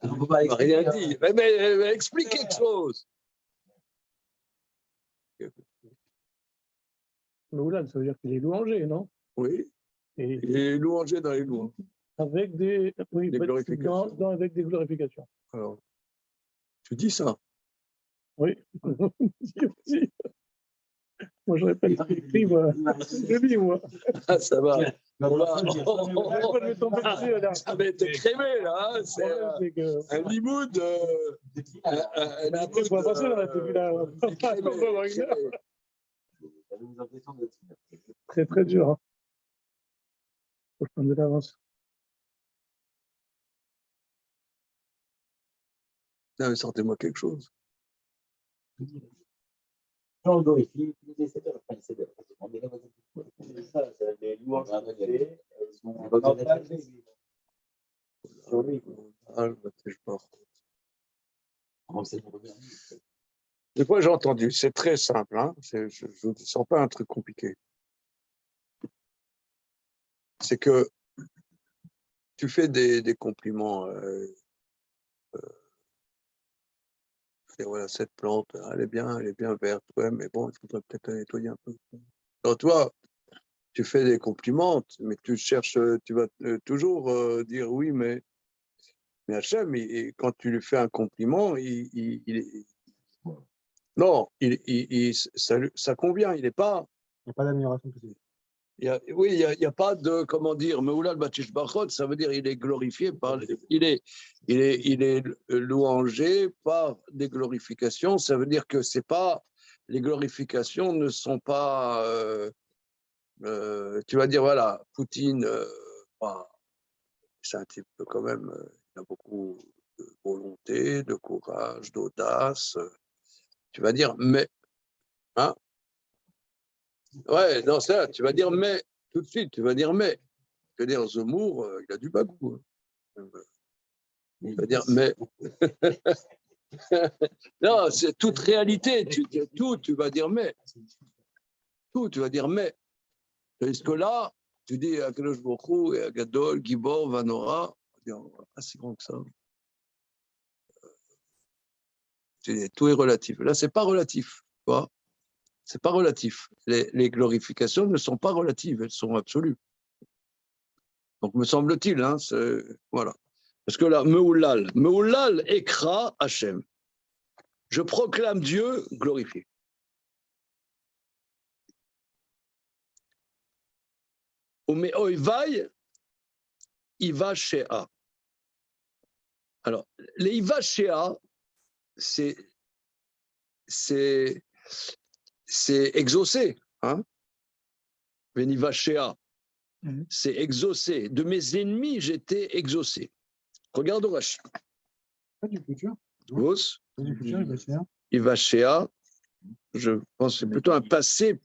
On peut pas Il m'a rien dit. Mais explique quelque chose. Moulal, ça veut dire qu'il est louangé, non? Oui, Et il est louangé dans les louanges. avec des, oui, Des glorifications. avec des glorifications. Alors, tu dis ça. Oui. Moi, je répète ce qu'il écrit, moi. Je lis, moi. Ah, ça va. On va- Moi, je vais tomber dessus, là. Ça va être crémé, là. Hein. C'est C'est que... un limoud. Un Mais après, il faut passer, là, depuis là. Très, très dur. Hein. Faut prendre de l'avance. Non, mais sortez-moi quelque chose. Quand on glorifie, les cédères, enfin les cédères, c'est ça, c'est les louanges elles sont sur lui. Des fois, j'ai entendu, c'est très simple, hein. Je ne sens pas un truc compliqué. C'est que tu fais des compliments. Voilà, cette plante, elle est bien verte, ouais, mais bon, il faudrait peut-être la nettoyer un peu. Alors, toi, tu fais des compliments, mais tu cherches, tu vas toujours dire oui, mais Hachem, quand tu lui fais un compliment, non, ça convient, il n'est pas. Il n'y a pas d'amélioration possible. Oui, il n'y a pas de, comment dire, Meoulal Batish Bachot, ça veut dire il est glorifié par, il est louangé par des glorifications, ça veut dire que c'est pas, les glorifications ne sont pas, tu vas dire, voilà, Poutine, c'est un type quand même, il a beaucoup de volonté, de courage, d'audace, tu vas dire, mais, hein, ouais, non, ça, tu vas dire, mais, tout de suite, tu vas dire, mais. Je veux dire, Zemmour, il a du bagou. Hein. Il va dire, mais. Non, c'est toute réalité. Tu vas dire, mais. Tout, tu vas dire, mais. Parce que là, tu dis, Akadosh Baruch Hu, Gadol, Gibor, Vanora, pas si grand que ça. Tout est relatif. Là, c'est pas relatif. Tu vois, c'est pas relatif. Les glorifications ne sont pas relatives, elles sont absolues. Donc, me semble-t-il, hein, voilà. Parce que là, Meoulal Ekra Hachem. Je proclame Dieu glorifié. Mais Oivai, Iva Shea. Alors, les Iva Shea, c'est exaucé. Hein? Veniva Shea, c'est exaucé. De mes ennemis, j'étais exaucé. Regarde au Rashi. Pas du futur. Vos, Pas du futur, il va faire. Iva Shea, je pense que c'est plutôt un passé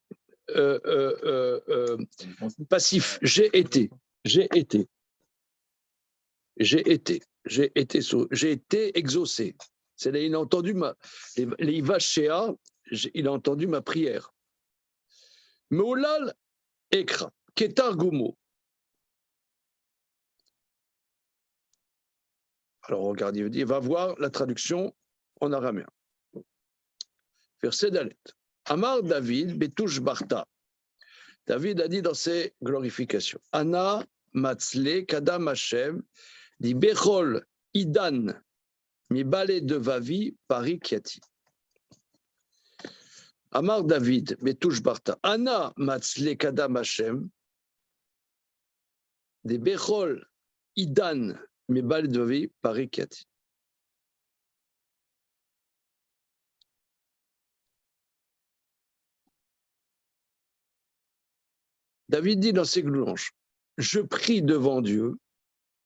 passif. J'ai été exaucé. C'est là, il a entendu les Ivashea, il a entendu ma prière. Meolal Ekra, Ketar Gumo. Alors regarde, il dit, va voir la traduction en araméen. Verset Dalet. Amar David, Betouche Barta. David a dit dans ses glorifications, Anna Matzle Kadam Hashem, dit Bechol Idan, mi balé de Vavi, Paris Kiati. Amar David, Betouche Barta, Anna Matzle Kadam Hashem, des Bechol Idan, mi balé de Vavi, Paris Kiati. David dit dans ses louanges, je prie devant Dieu,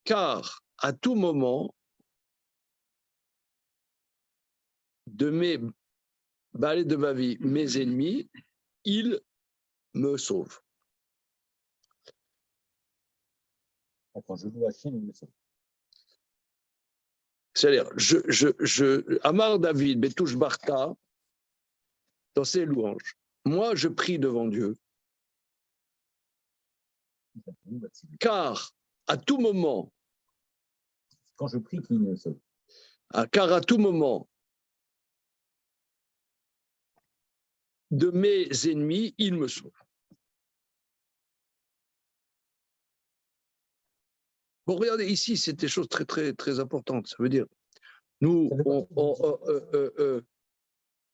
car à tout moment, de mes balais de ma vie, mes ennemis, il me sauve. Quand je loue Hachem, il me sauve. C'est-à-dire, Amar David, Betouche Barta, dans ses louanges. Moi, je prie devant Dieu, car à tout moment, Quand je prie, qu'il me sauve. car à tout moment, de mes ennemis, il me sauve. Bon, regardez, ici, c'est des choses très, très, très importantes. Ça veut dire, nous,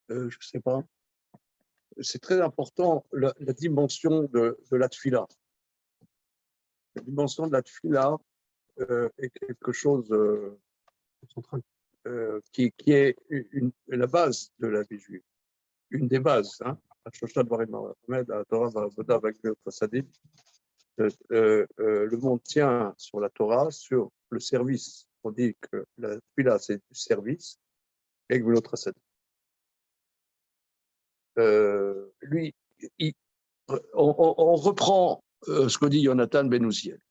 je sais pas, c'est très important, la dimension de la tfila. La dimension de la tfila est quelque chose qui est la base de la vie juive, une des bases. Hein. Le monde tient sur la Torah, sur le service. On dit que la tfila, c'est du service, et que l'autre, c'est lui, on reprend ce que dit Jonathan Ben Uziel.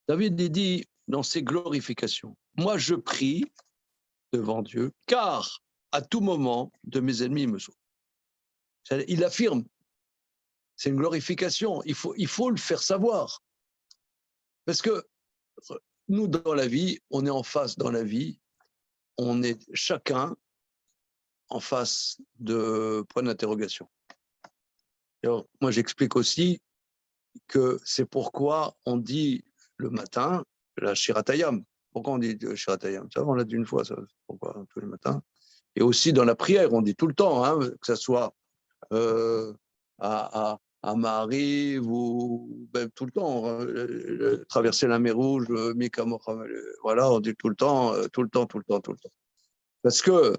David dit dans ses glorifications, moi je prie devant Dieu, car à tout moment de mes ennemis il me sauve. Il affirme, c'est une glorification, il faut le faire savoir. Parce que nous, dans la vie, on est en face dans la vie, on est chacun en face de points d'interrogation. Alors, moi, j'explique aussi que c'est pourquoi on dit le matin la Shiratayam. Pourquoi on dit Shiratayam? Ça, on l'a dit une fois, ça. Pourquoi tous les matins? Et aussi dans la prière, on dit tout le temps, hein, que ce soit à Maariv ou même tout le temps, traverser la mer Rouge, voilà, on dit tout le temps. Parce que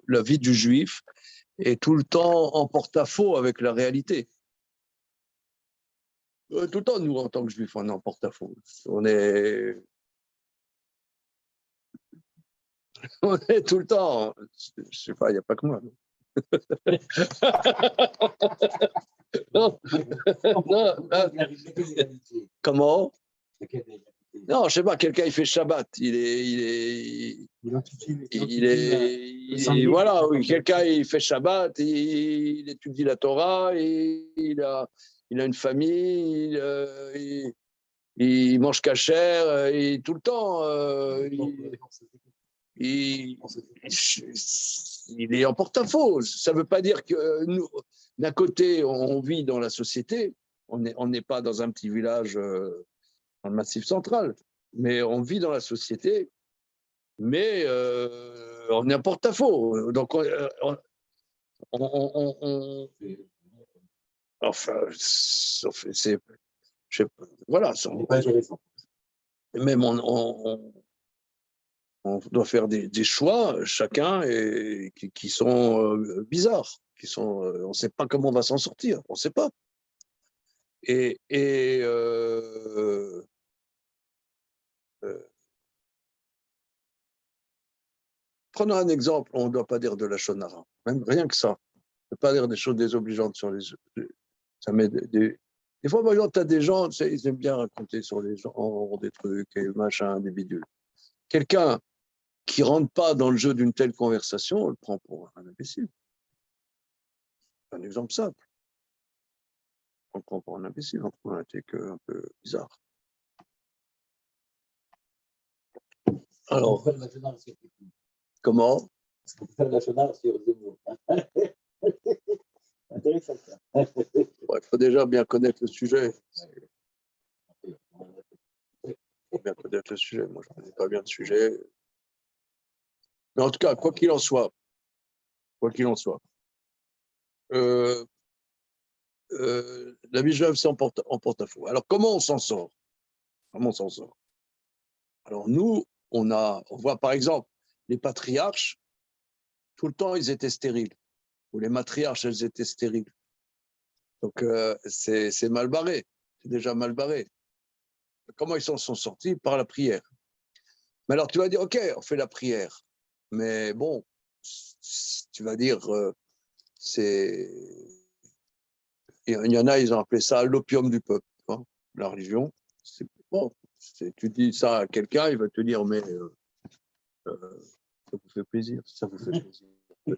la vie du juif est tout le temps en porte-à-faux avec la réalité. Tout le temps, nous, en tant que juifs, on est en porte-à-faux. On est tout le temps. Je ne sais pas, il n'y a pas que moi. Non. Comment? Non, je ne sais pas, quelqu'un il fait Shabbat, voilà, oui, quelqu'un il fait Shabbat, il étudie la Torah, il a une famille, il mange kasher, et tout le temps, il est en porte-à-faux. Ça ne veut pas dire que nous, d'un côté, on vit dans la société, on n'est pas dans un petit village dans le Massif central, mais on vit dans la société, mais on est en porte-à-faux. Donc, enfin, c'est, voilà, même on doit faire des choix, chacun, et qui sont bizarres, on ne sait pas comment on va s'en sortir, on ne sait pas. Prenons un exemple, on ne doit pas dire de la shonara, même rien que ça. On ne peut pas dire des choses désobligeantes sur les autres. Ça met des fois, par exemple, tu as des gens, ils aiment bien raconter sur les gens des trucs et machin, des bidules. Quelqu'un qui ne rentre pas dans le jeu d'une telle conversation, on le prend pour un imbécile. Un exemple simple. On le prend pour un imbécile, on prend un truc un peu bizarre. Alors, comment? Intéressant ça. Il faut déjà bien connaître le sujet. Bien connaître le sujet. Moi, je ne connais pas bien le sujet. Mais en tout cas, quoi qu'il en soit, la vie juive, c'est en porte-à-faux. Alors, comment on s'en sort? Alors, nous, on voit par exemple, les patriarches, tout le temps, ils étaient stériles. Ou les matriarches, elles étaient stériles. Donc, c'est mal barré. C'est déjà mal barré. Comment ils s'en sont sortis? Par la prière. Mais alors, tu vas dire, OK, on fait la prière. Mais bon, tu vas dire, il y en a, ils ont appelé ça l'opium du peuple. Hein, la religion, c'est bon. Tu dis ça à quelqu'un, il va te dire, mais Ça vous fait plaisir, ça vous fait plaisir.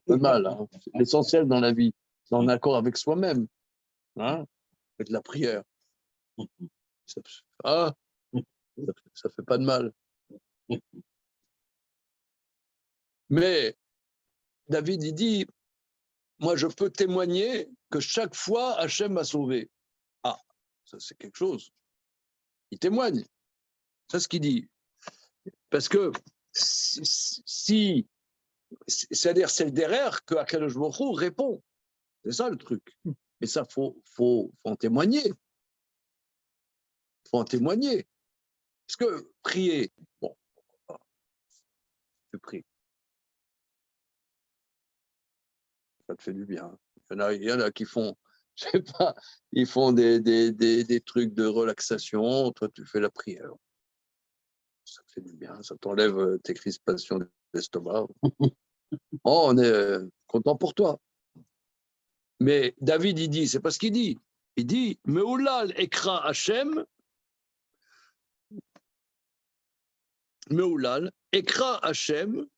Pas mal, hein. L'essentiel dans la vie, c'est en accord avec soi-même. Hein, faites de la prière. Ah, ça fait pas de mal. Mais David, il dit, moi, je peux témoigner que chaque fois, Hachem m'a sauvé. Ah, ça, c'est quelque chose. Il témoigne. C'est ce qu'il dit. Parce que c'est-à-dire, c'est le derrière que Akadosh Baruch Hu répond. C'est ça le truc. Mais ça, faut en témoigner. Faut en témoigner. Parce que prier, bon, je prie. Ça te fait du bien. Il y en a qui font, je sais pas, ils font des trucs de relaxation. Toi, tu fais la prière. Ça te fait du bien. Ça t'enlève tes crispations d'estomac. Oh, on est content pour toi. Mais David, il dit, c'est pas ce qu'il dit. Il dit, Meoulal ekra Hachem, Meoulal ekra Hachem,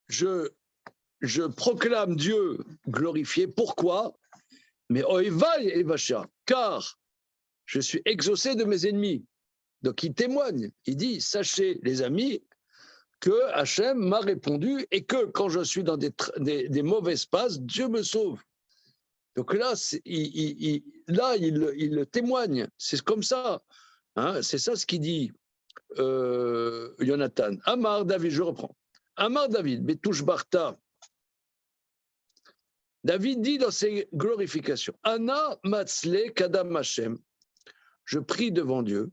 je proclame Dieu glorifié. Pourquoi? Mais oeval et vacha, car je suis exaucé de mes ennemis. Donc il témoigne, il dit, sachez les amis, que Hachem m'a répondu et que quand je suis dans des mauvaises passes, Dieu me sauve. Donc là, il le témoigne. C'est comme ça. Hein, c'est ça ce qu'il dit, Jonathan. Amar David, je reprends. Amar David, Betouche Barta. David dit dans ses glorifications, Anna Matzle Kadam Hashem. Je prie devant Dieu.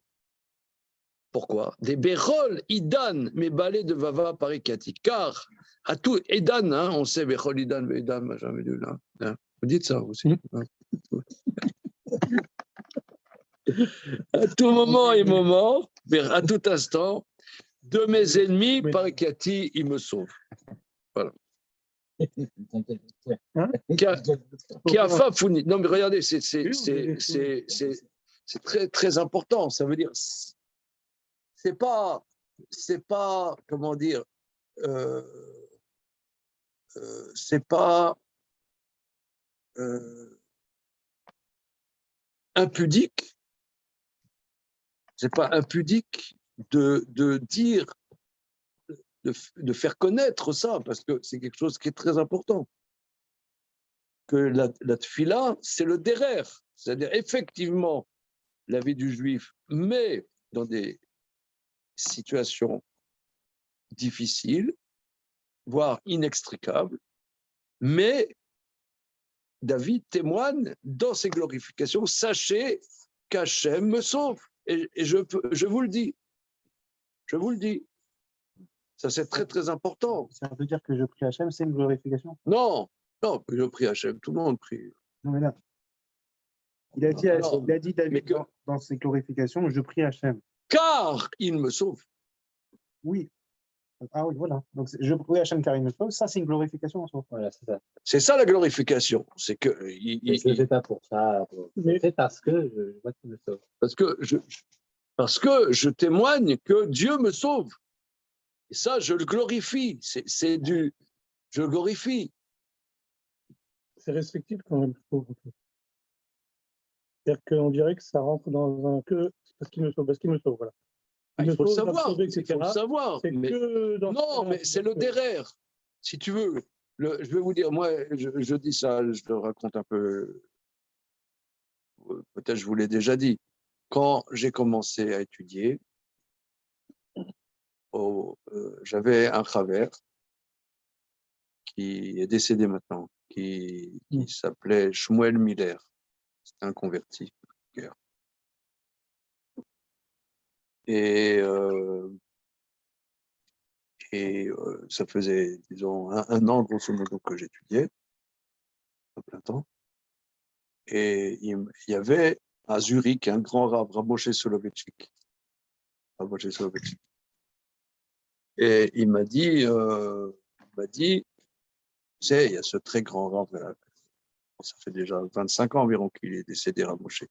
Pourquoi? Des Bérol, Idan, mes balais de Vava Parikati. Car, à tout, Idan, hein, on sait Bérol, Idan, Idan, jamais vu là. Hein, vous dites ça aussi. Hein. À tout moment et moment, à tout instant, de mes ennemis, Parikati, il me sauve. Voilà. Qui a fafouni. Non, mais regardez, c'est très, très important. Ça veut dire. C'est pas, comment dire, c'est pas impudique, c'est pas impudique de dire, de faire connaître ça, parce que c'est quelque chose qui est très important. Que la tfila, c'est le derer, c'est-à-dire effectivement la vie du juif, mais dans des situations difficiles, voire inextricables, mais David témoigne dans ses glorifications, sachez qu'Hachem me sauve. Et je vous le dis. Je vous le dis. Ça, c'est très, très important. Ça veut dire que je prie Hachem, c'est une glorification? Non, non, je prie Hachem, tout le monde prie. Non, mais là, il a dit David, dans ses glorifications, je prie Hachem. Car il me sauve. Oui. Ah oui, voilà. Donc, je prie Hachem car il me sauve, ça, c'est une glorification en soi. Voilà, c'est ça. C'est ça la glorification. C'est que. Je ne fais pas pour ça. Je le fais parce que je vois qu'il me sauve. Parce que je témoigne que Dieu me sauve. Et ça, je le glorifie. C'est du. Je le glorifie. C'est restrictif quand même, je trouve. C'est-à-dire qu'on dirait que ça rentre dans un que parce qu'il me sauve, voilà. Il faut le savoir. Sauver, Il faut le savoir. Mais, non, mais c'est le derrière. Si tu veux, je vais vous dire, moi, je dis ça, je le raconte un peu. Peut-être je vous l'ai déjà dit. Quand j'ai commencé à étudier, j'avais un Chaver qui est décédé maintenant, qui s'appelait Shmuel Miller. C'était un converti. Et ça faisait, disons, un an, grosso modo, que j'étudiais, à plein temps. Et il y avait à Zurich un grand Rav, Rav Moshe Soloveitchik. Et il m'a dit, tu sais, il y a ce très grand Rav, ça fait déjà 25 ans environ qu'il est décédé, Rav Moshe.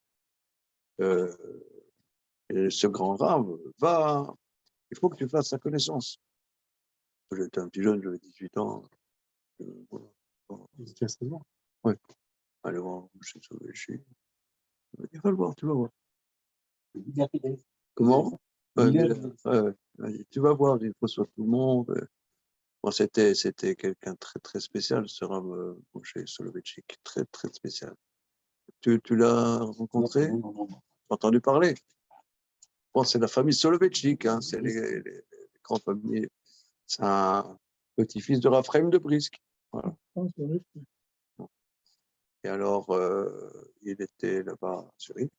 Et ce grand Rav va Il faut que tu fasses sa connaissance. J'étais un petit jeune, j'avais 18 ans. Voilà. Tu as 16 ans. Allez voir chez Soloveitchik. Il m'a dit, va le voir, tu vas voir. Comment? Ouais. Il m'a dit, tu vas voir, il faut sur tout le monde. Bon, c'était quelqu'un de très, très spécial, ce Rav Moshe Soloveitchik, très, très spécial. Tu l'as rencontré? Non. T'as entendu parler? Bon, c'est la famille Soloveitchik, hein, c'est les grandes familles. C'est un petit-fils de Raphaël de Brisk. Voilà. Ah, c'est vrai. Et alors, il était là-bas à Zurich.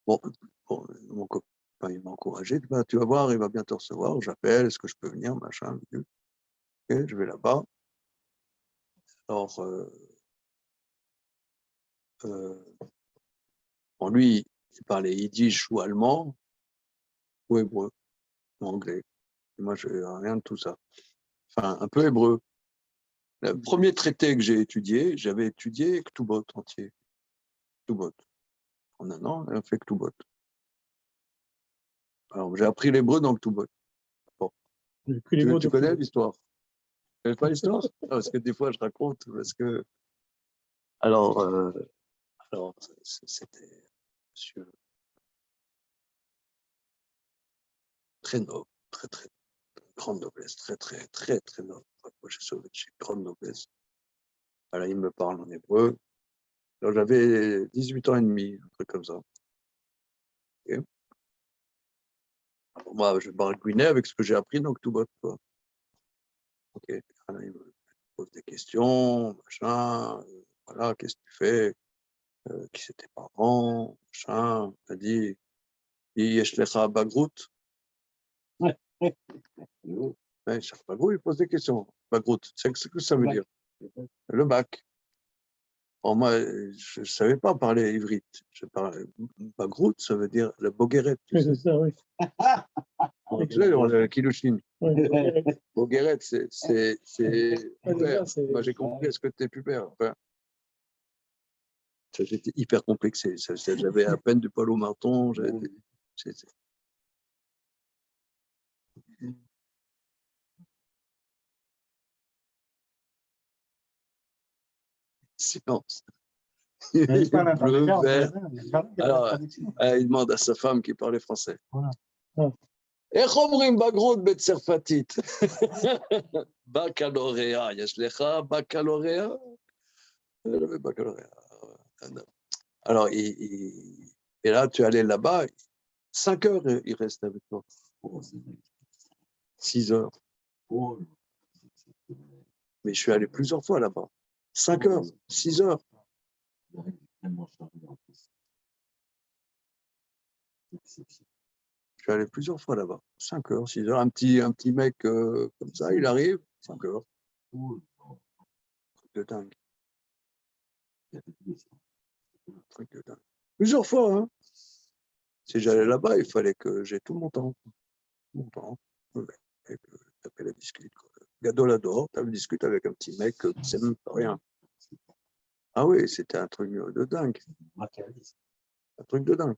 Bon, mon copain, il m'a encouragé. Bah, tu vas voir, il va bientôt recevoir. J'appelle, est-ce que je peux venir, machin. Ok, je vais là-bas. Alors, bon, lui, il parlait yiddish ou allemand ou hébreu ou anglais. Et moi, je rien de tout ça. Enfin, un peu hébreu. Le premier traité que j'ai étudié, j'avais étudié Ktubot entier. Ktubot. En un an, on fait Ktubot. Alors, j'ai appris l'hébreu dans Ktubot. Bon. Tu connais l'histoire? Tu connais pas l'histoire? Parce que des fois, je raconte, parce que... Alors c'était monsieur très noble, très, très, grande noblesse, très, très, très, très noble. Moi, j'ai sauvé chez grande noblesse. Voilà, il me parle en hébreu. Alors, j'avais 18 ans et demi, un truc comme ça. Okay. Alors, moi, je baragouinais avec ce que j'ai appris dans Ktubot, quoi. Ok. Alors, il me pose des questions, machin. Voilà, qu'est-ce que tu fais? Qui c'est tes parents? Machin. Il m'a dit, Yesh lecha bagrout. Ouais, chaque bagrout, il pose des questions. Bagrout, c'est ce que ça veut dire. Le bac. Bon, moi, je ne savais pas parler ivrite. Je parlais bagrout, ça veut dire la boguerette. Oui, c'est ça, oui. En anglais, on a la kilouchine. Boguerette, c'est pubère. Moi, j'ai compris ce que t'es pubère. Enfin, j'étais hyper complexé. J'avais à peine du poil au menton. Silence. Il parle Bleu, vert. Alors, Il demande à sa femme qui parlait français. Voilà. איך אומרים בגרות בצרפתית? בקלוריה, יש לך בקלוריה? Le baccalauréat. Alors, et là, tu allais là-bas, 5 heures, il reste avec toi. 6 heures. Mais je suis allé plusieurs fois là-bas. 5 heures, 6 heures. Je suis allé plusieurs fois là-bas. 5 heures, 6 heures. Un petit mec comme ça, il arrive, 5 heures. Truc de dingue. Truc de dingue. Plusieurs fois, hein. Si j'allais là-bas, il fallait que j'ai tout mon temps. Mon temps. Taper la discute. Gadolador, tu discutes avec un petit mec, c'est même pas rien. Ah oui, c'était un truc de dingue. Un truc de dingue.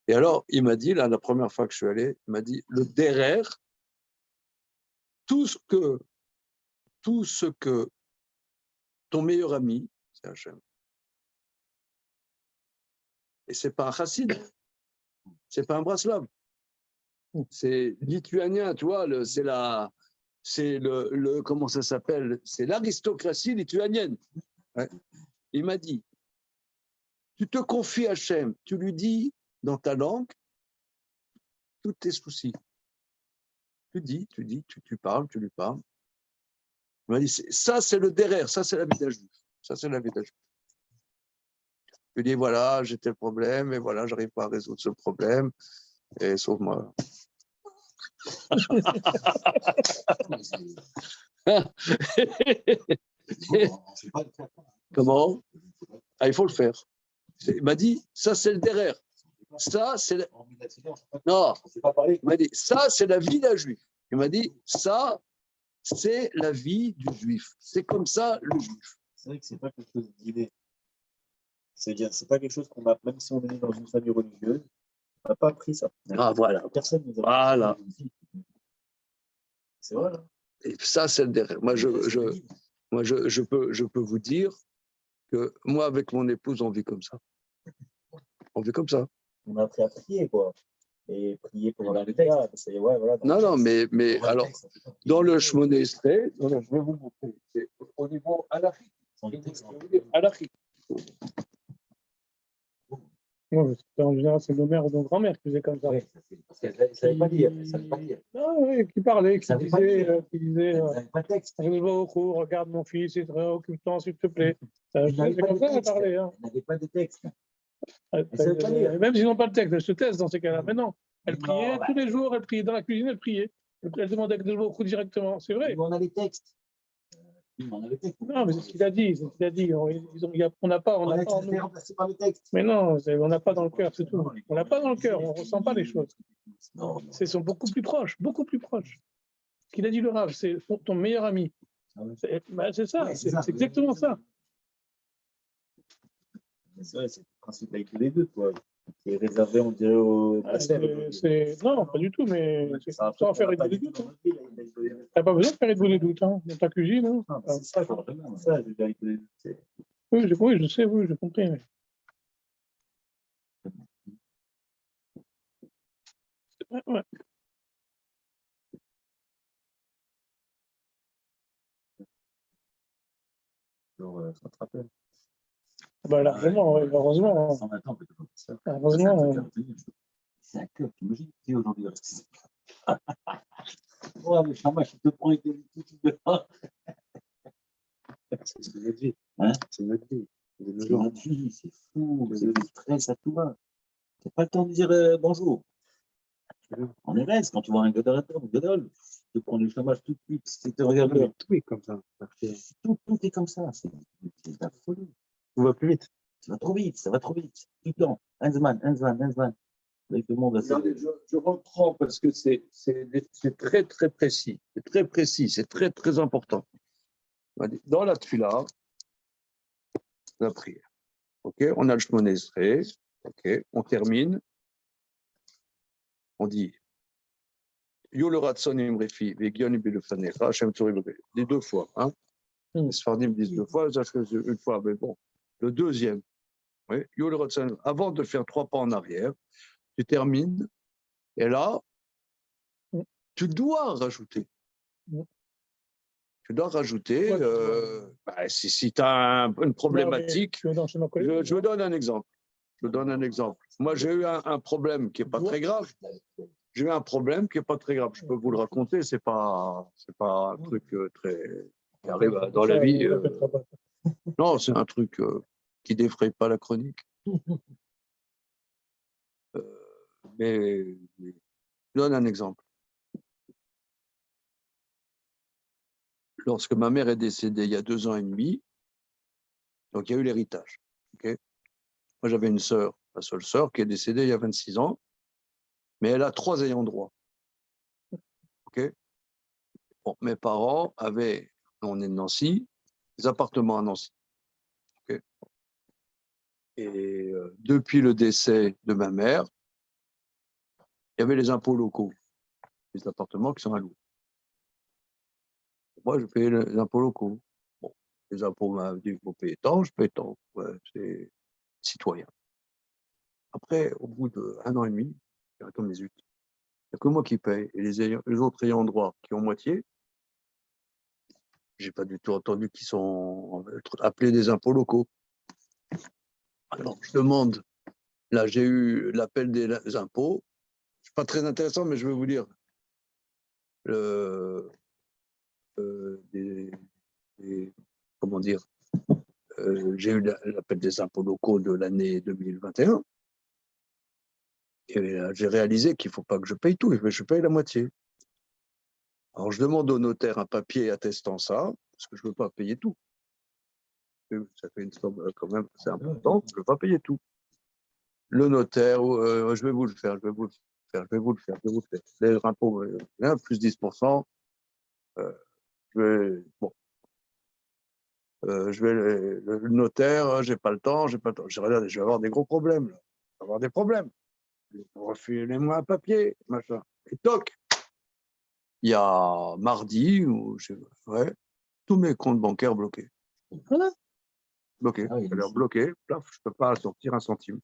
Et alors, il m'a dit, là, la première fois que je suis allé, il m'a dit, le derrière, tout ce que ton meilleur ami, c'est Hachem. Et c'est pas un chassid, c'est pas un braslav. C'est lituanien, tu vois, c'est le comment ça s'appelle? C'est l'aristocratie lituanienne. Ouais. Il m'a dit, tu te confies à Hachem, tu lui dis dans ta langue tous tes soucis. Tu parles, tu lui parles. Il m'a dit, ça c'est le derrière, ça c'est la vie d'un juif. Ça c'est la vie d'un juif. Je lui dis, voilà, j'ai tel problème, et voilà, j'arrive pas à résoudre ce problème, et sauve-moi. Comment? Ah, il faut le faire. Il m'a dit, ça c'est le derrière. Ça c'est le... Non, il m'a dit, ça c'est la vie d'un juif. Il m'a dit, ça c'est la vie du juif. C'est comme ça le juif. C'est vrai que c'est pas quelque chose d'inné. C'est-à-dire, c'est pas quelque chose qu'on a, même si on est né dans une famille religieuse, On n'a pas appris ça. Ah, voilà. Personne nous a Voilà. C'est vrai. Là. Et ça, c'est le derrière. Moi, je peux vous dire que moi, avec mon épouse, on vit comme ça. On vit comme ça. On a appris à prier, quoi. Et prier pour la Réda. Ouais, voilà, Non, mais dans alors, le texte, dans le Shmoné Esrei, je vais vous montrer. C'est au niveau halachique. Halachique. Non, en général, c'est nos mères ou nos grands-mères qui faisaient comme ça. Oui, parce qu'elle ne savait pas lire. Elle savait pas lire. Ah oui, qui parlait, qui Ça veut pas disait, dire. qui disait Elle n'avait pas de texte. regarde mon fils, occupe-toi, s'il te plaît. Elle n'avait C'est pas comme de ça qu'elle texte. parlait. Hein. Elle n'avait pas de texte. savait pas lire. Même s'ils n'ont pas le texte, elle se taise dans ces cas-là. Mais non, elle Non, priait bah. tous les jours, elle priait dans la cuisine, elle priait. Elle demandait que de coup directement, c'est vrai. On a les textes. On a les textes. Non, mais c'est ce qu'il a dit, c'est ce qu'il a dit. On n'a pas, on n'a pas en nous. Remplacé par le texte. Mais non, on n'a pas dans le cœur, c'est tout. On n'a pas dans le cœur, on ne ressent pas les choses. Non. Ils sont beaucoup plus proches, beaucoup plus proches. Ce qu'il a dit le Rav, c'est ton meilleur ami. Ah ouais. C'est ça, Ouais, c'est exactement ça. C'est vrai, c'est le principe avec les deux, quoi. Qui est réservé, on dirait, au pasteur. Non, pas du tout, mais Ça sans faire être des doutes. Hein. Tu n'as pas besoin de faire être des doutes hein, dans ta cuisine. Hein. C'est ça, vraiment, ça, je vais avec les doutes. Oui, je sais, oui, j'ai compris. Mais... Ouais. Alors, ça te rappelle. Bah, largement, ouais, heureusement. 120 ans, peut-être ça. Heureusement. C'est un cœur, t'imagines, qui aujourd'hui reste. Ouais, mais Chama, je te prends avec des outils de C'est notre vie. Hein? C'est notre vie. C'est notre vie, c'est fou, c'est le stress à tout va. T'as pas le temps de dire bonjour. On est reste, quand tu vois un godolateur, tu te prends le chômage tout de suite, si tu regardes. Tout est comme ça. Tout est comme ça, c'est de la folie. Tout va plus vite. Ça va trop vite, ça va trop vite. Tout le temps. Heinzmann. Avec le monde, Regardez, je reprends parce que c'est très, très précis. C'est très précis, c'est très, très important. Dans la tefila, la prière. OK, on a le Shmoné Esrei. OK, on termine. On dit Yo le ratson imrefi, vegion ibilufanecha, Hashem tzori bebe. Les deux fois. Hein? Les Sfardim disent deux fois, ça fait une fois. Mais bon, le deuxième. Oui, Yo le ratson, avant de faire 3 pas en arrière, tu termines. Et là, tu dois rajouter. Tu dois rajouter, si tu as une problématique, je donne un exemple. Moi, j'ai eu un problème qui n'est pas très grave. J'ai eu un problème qui n'est pas très grave. Je peux vous le raconter, c'est pas un truc très qui arrive dans la vie. Non, c'est un truc qui défraye pas la chronique. Mais je donne un exemple. Lorsque ma mère est décédée il y a 2 ans et demi, donc il y a eu l'héritage. Okay, moi, j'avais une sœur, ma seule sœur, qui est décédée il y a 26 ans, mais elle a 3 ayants droit. Okay, bon, mes parents avaient, on est de Nancy, des appartements à Nancy. Okay, et depuis le décès de ma mère, il y avait les impôts locaux, les appartements qui sont à louer. Moi, je payais les impôts locaux. Bon, les impôts m'ont dit qu'il faut payer tant, je paye tant. Ouais, c'est citoyen. Après, au bout d'1 an et demi, j'ai retourné mes zut. Il n'y a que moi qui paye. Et les autres ayants droit qui ont moitié, je n'ai pas du tout entendu qu'ils sont appelés des impôts locaux. Alors, je demande, là, j'ai eu l'appel des impôts. Ce n'est pas très intéressant, mais je vais vous dire. Comment dire, j'ai eu l'appel des impôts locaux de l'année 2021 et j'ai réalisé qu'il ne faut pas que je paye tout, je paye la moitié. Alors je demande au notaire un papier attestant ça, parce que je ne veux pas payer tout. Ça fait une somme quand même assez importante, je ne veux pas payer tout. Le notaire, je vais vous le faire. Les impôts, plus 10%, le notaire, j'ai pas le temps. Je vais avoir des gros problèmes. Là. Je vais avoir des problèmes. Refilez-moi un papier, machin. Et toc, il y a mardi, ou je sais pas, ouais, tous mes comptes bancaires bloqués. Voilà. Bloqués. Ah oui, C'est-à-dire ici. bloqués, plaf, je ne peux pas sortir un centime.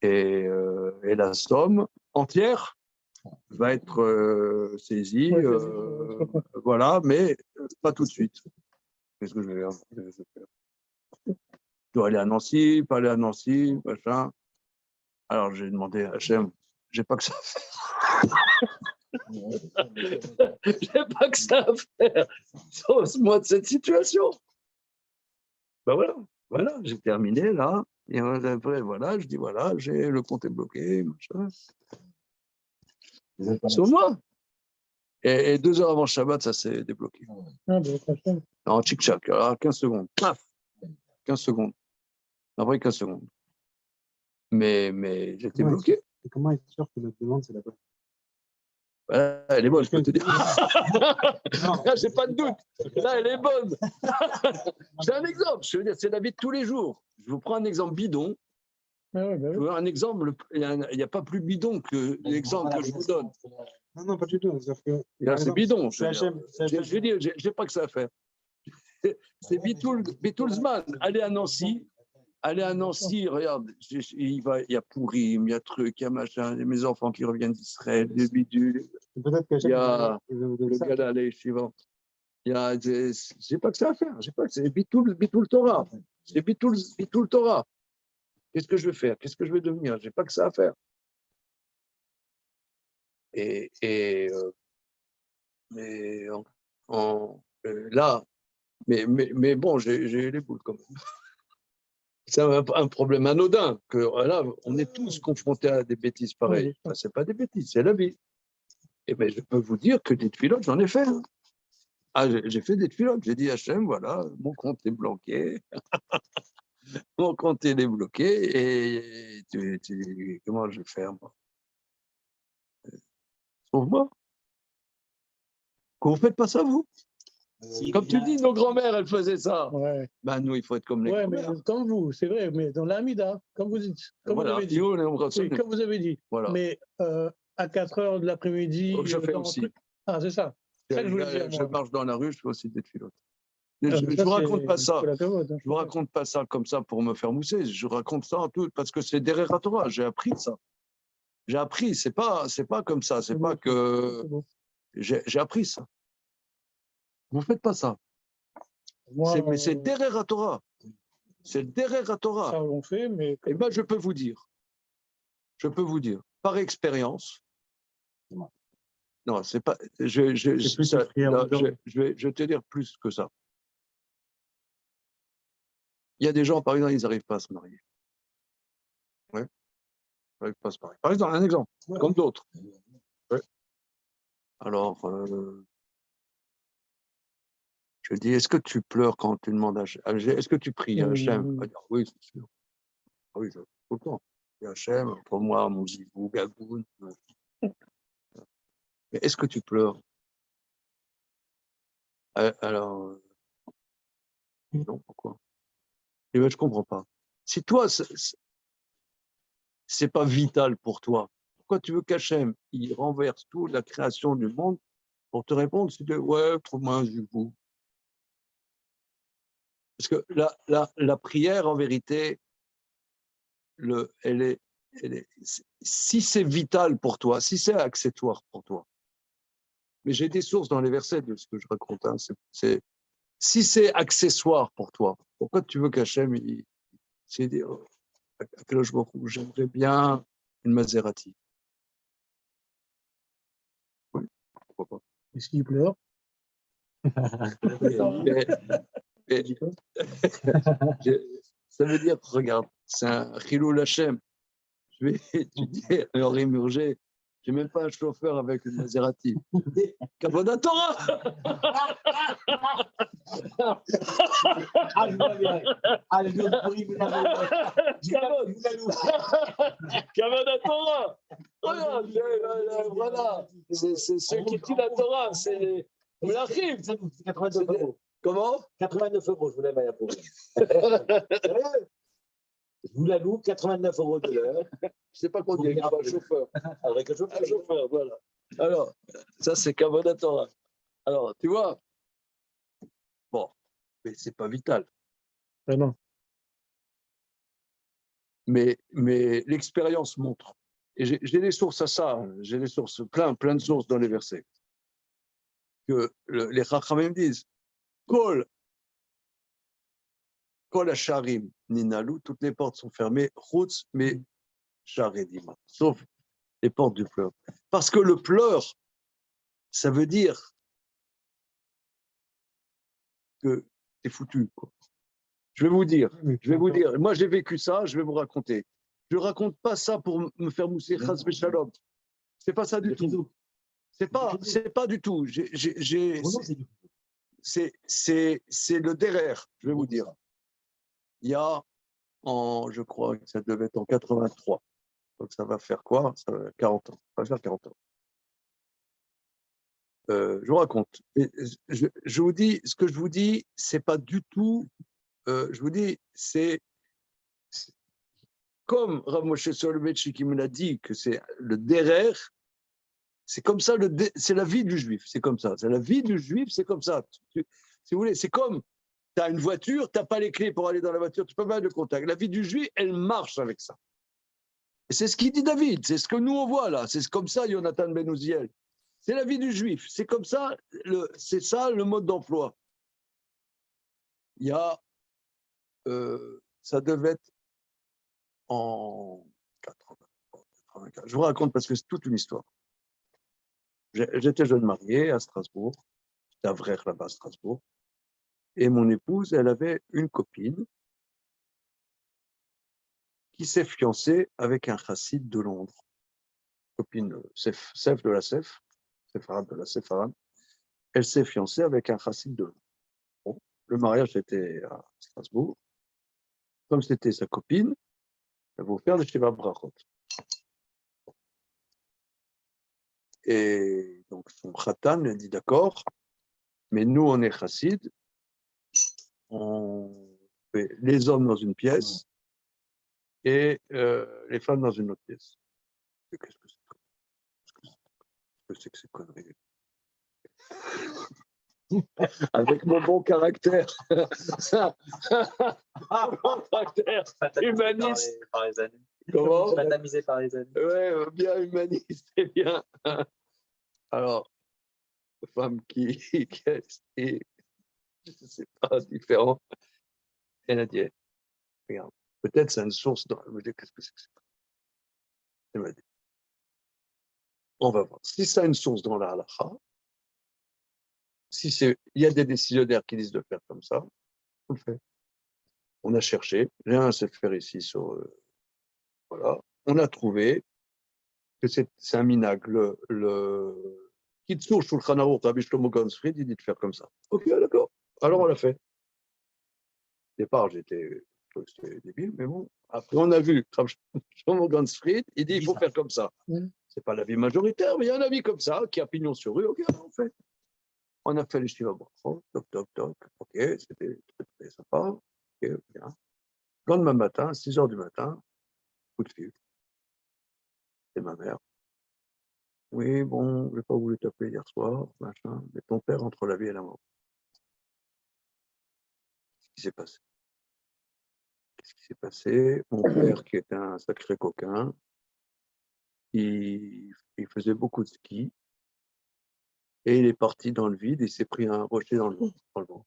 Et la somme entière va être saisie, Ouais, je comprends. voilà, mais pas tout de suite. Qu'est-ce que je vais faire? Je dois aller à Nancy, pas aller à Nancy, machin. Alors j'ai demandé à HM, j'ai pas que ça à faire. J'ai pas que ça à faire. Sauve-moi de cette situation. Ben voilà, j'ai terminé là. Et après, voilà, je dis voilà, j'ai le compte est bloqué, machin. Vous êtes pas Sauve-moi. Et 2 heures avant le Shabbat, ça s'est débloqué. Ah, ben, franchement. En tchic-tchac, alors 15 secondes. Paf 15 secondes. Après 15 secondes. Mais j'étais Comment bloqué. Et comment être sûr que notre demande, c'est la bonne? Voilà, elle est bonne, je peux te dire. Non. Là, j'ai pas de doute. Là, elle est bonne. J'ai un exemple. Je veux dire, c'est la vie de tous les jours. Je vous prends un exemple bidon. Ah, ouais, ben, Je oui. veux un exemple. Il n'y a pas plus bidon que l'exemple que je vous donne. Non, non, pas du tout. C'est-à-dire que, Là, par c'est exemple, bidon. c'est HM, Je veux dire, j'ai pas que ça à faire. C'est Bitoulzman. Aller à Nancy. Aller à Nancy, regarde, il y a Pourim, il y a truc, il y a machin, il y a mes enfants qui reviennent d'Israël, des bidules, peut-être il y a que le gars d'aller suivant. Il y a, j'ai pas que ça à faire, j'ai pas que c'est Bitoul Torah. C'est Bitoul Torah. Qu'est-ce que je vais faire? Qu'est-ce que je vais devenir? J'ai pas que ça à faire. Mais là, mais bon, j'ai eu les boules quand même. C'est un problème anodin que là, on est tous confrontés à des bêtises pareilles. Ça, c'est pas des bêtises, c'est la vie. Et bien, je peux vous dire que des tfilotes, j'en ai fait. Hein. Ah, j'ai fait des tfilotes. J'ai dit Hachem, voilà, mon compte est bloqué. Mon compte est bloqué. Et comment je vais faire, moi? Sauve-moi. Vous ne faites pas ça, vous? Comme tu dis, nos grands-mères, elles faisaient ça. Ouais. Ben, nous, il faut être comme les Ouais, mais grands-mères. comme vous, c'est vrai, mais dans l'Amida, comme vous dites, comme Voilà. vous avez dit. Oui, comme vous avez dit. Voilà. Mais à 4 heures de l'après-midi, Je fais dans un aussi. truc. Ah, c'est ça. C'est ça que je voulais dire. Je Moi. marche dans la rue, je fais aussi des tfilotes. Ah, Je ne vous raconte pas ça. Hein, Je vous raconte pas ça comme ça pour me faire mousser. Je raconte ça en tout parce que c'est derrière Torah. J'ai appris ça. J'ai appris. C'est pas comme ça. C'est pas que bon. j'ai appris ça. Vous faites pas ça. Moi, Mais c'est derrière Torah. C'est derrière Torah. ça on fait, mais. Et ben je peux vous dire. Par expérience. Non, c'est pas. Je vais te dire plus que ça. Il y a des gens, par exemple, ils n'arrivent pas à se marier. Ouais. Ils n'arrivent pas à se marier. Par exemple, un exemple, comme d'autres. Ouais. Alors, je dis, est-ce que tu pleures quand tu demandes à Hachem? Est-ce que tu pries à Hachem? Il va dire, oui, c'est sûr. Ah oui, tout le temps. Et Hachem, pour moi, mon zibou, gagoun. Mais est-ce que tu pleures? Alors, non, pourquoi? Eh ben, je ne comprends pas. Si toi, c'est pas vital pour toi, pourquoi tu veux qu'Hachem, il renverse toute la création du monde pour te répondre? Tu dis, ouais, trouve-moi un zibou. Parce que la prière, en vérité, si c'est vital pour toi, si c'est accessoire pour toi, mais j'ai des sources dans les versets de ce que je raconte, hein, si c'est accessoire pour toi, pourquoi tu veux qu'Hachem, c'est dire, j'aimerais bien une Maserati. Oui, pourquoi pas. Est-ce qu'il pleure? Ça veut dire, regarde, c'est un Chilul Hashem. Je vais étudier un Rimurgé. Je n'ai même pas un chauffeur avec une Maserati. Kavod Torah. Kavod Torah. Regarde, voilà. C'est ceux qui tuent la Torah. C'est les Melachim. 89 euros. Comment? 89 euros, je voulais à pour Je vous la loue, 89 € de l'heure. Je sais pas conduire, il y a un chauffeur. Avec un chauffeur. Un chauffeur, voilà. Alors, ça, c'est Kavodat Torah. Alors, tu vois, bon, mais c'est pas vital. Ah non. Mais l'expérience montre. Et j'ai des sources à ça, hein. J'ai des sources, plein de sources dans les versets. Que les Chachamim disent, Kol Hasharim Ninalu, toutes les portes sont fermées, Chutz, mais Sharedima, sauf les portes du pleur. Parce que le pleur, ça veut dire que c'est foutu, quoi. Je vais vous dire, moi j'ai vécu ça, je vais vous raconter. Je ne raconte pas ça pour me faire mousser Chas Shalom. C'est pas ça du tout. C'est pas du tout. C'est le derrière, je vais vous dire. Il y a, je crois que ça devait être en 83. Donc ça va faire quoi? Ça va faire 40 ans. Ça va faire 40 ans. Je vous raconte. Je vous dis, ce que je vous dis, c'est pas du tout. Je vous dis, c'est comme Rav Moshe Soloveitch qui me l'a dit que c'est le derrière. C'est comme ça, c'est la vie du juif, c'est comme ça. C'est la vie du juif, c'est comme ça. Si vous voulez, c'est comme, tu as une voiture, tu n'as pas les clés pour aller dans la voiture, tu peux pas mettre le contact. La vie du juif, elle marche avec ça. Et c'est ce qu'il dit David, c'est ce que nous on voit là, c'est comme ça, Jonathan Ben Uziel. C'est la vie du juif, c'est comme ça, c'est ça le mode d'emploi. Il y a, ça devait être en 84. Je vous raconte parce que c'est toute une histoire. J'étais jeune marié à Strasbourg, j'étais à Vrech là-bas à Strasbourg, et mon épouse, elle avait une copine qui s'est fiancée avec un chassid de Londres, copine Sef de la Sef, Sepharad de la Sepharad. Elle s'est fiancée avec un chassid de Londres. Bon, le mariage était à Strasbourg. Comme c'était sa copine, elle va faire des Shiva Brachot. Et donc son khatan lui dit d'accord, mais nous on est chassid, on fait les hommes dans une pièce et les femmes dans une autre pièce. Qu'est-ce que c'est que ces conneries? Avec mon bon caractère, mon caractère humaniste. Par les années. Comment? Tamisé par les années. Ouais, bien humaniste, c'est bien. Alors, femme qui est, je sais pas, différent, elle a dit, regarde, peut-être c'est une source dans. Elle me dit, qu'est-ce que c'est que ça? Elle m'a dit, on va voir. Si ça a une source dans la halakha, si il y a des décisionnaires qui disent de faire comme ça, on le fait. On a cherché, rien à se faire ici sur. Voilà. On a trouvé que c'est un minag. Le Kitsur Shulchan Aruch, Rabbi Shlomo Gansfried, il dit de faire comme ça. Ok, d'accord. Alors on l'a fait. Au départ, j'étais débile, mais bon. Après, on a vu Rabbi Shlomo Gansfried, il dit il faut faire comme ça. C'est pas l'avis majoritaire, mais il y a un avis comme ça qui a pignon sur rue. Ok, on fait. On a fait les Shiva Brachot, toc. Ok, c'était très sympa. Ok, bien. Le lendemain matin, 6 heures du matin, coup de fil. C'est ma mère. Oui, bon, je n'ai pas voulu t'appeler hier soir, machin, mais ton père entre la vie et la mort. Qu'est-ce qui s'est passé? Qu'est-ce qui s'est passé? Mon père, qui était un sacré coquin, il faisait beaucoup de ski et il est parti dans le vide et il s'est pris un rocher dans le ventre.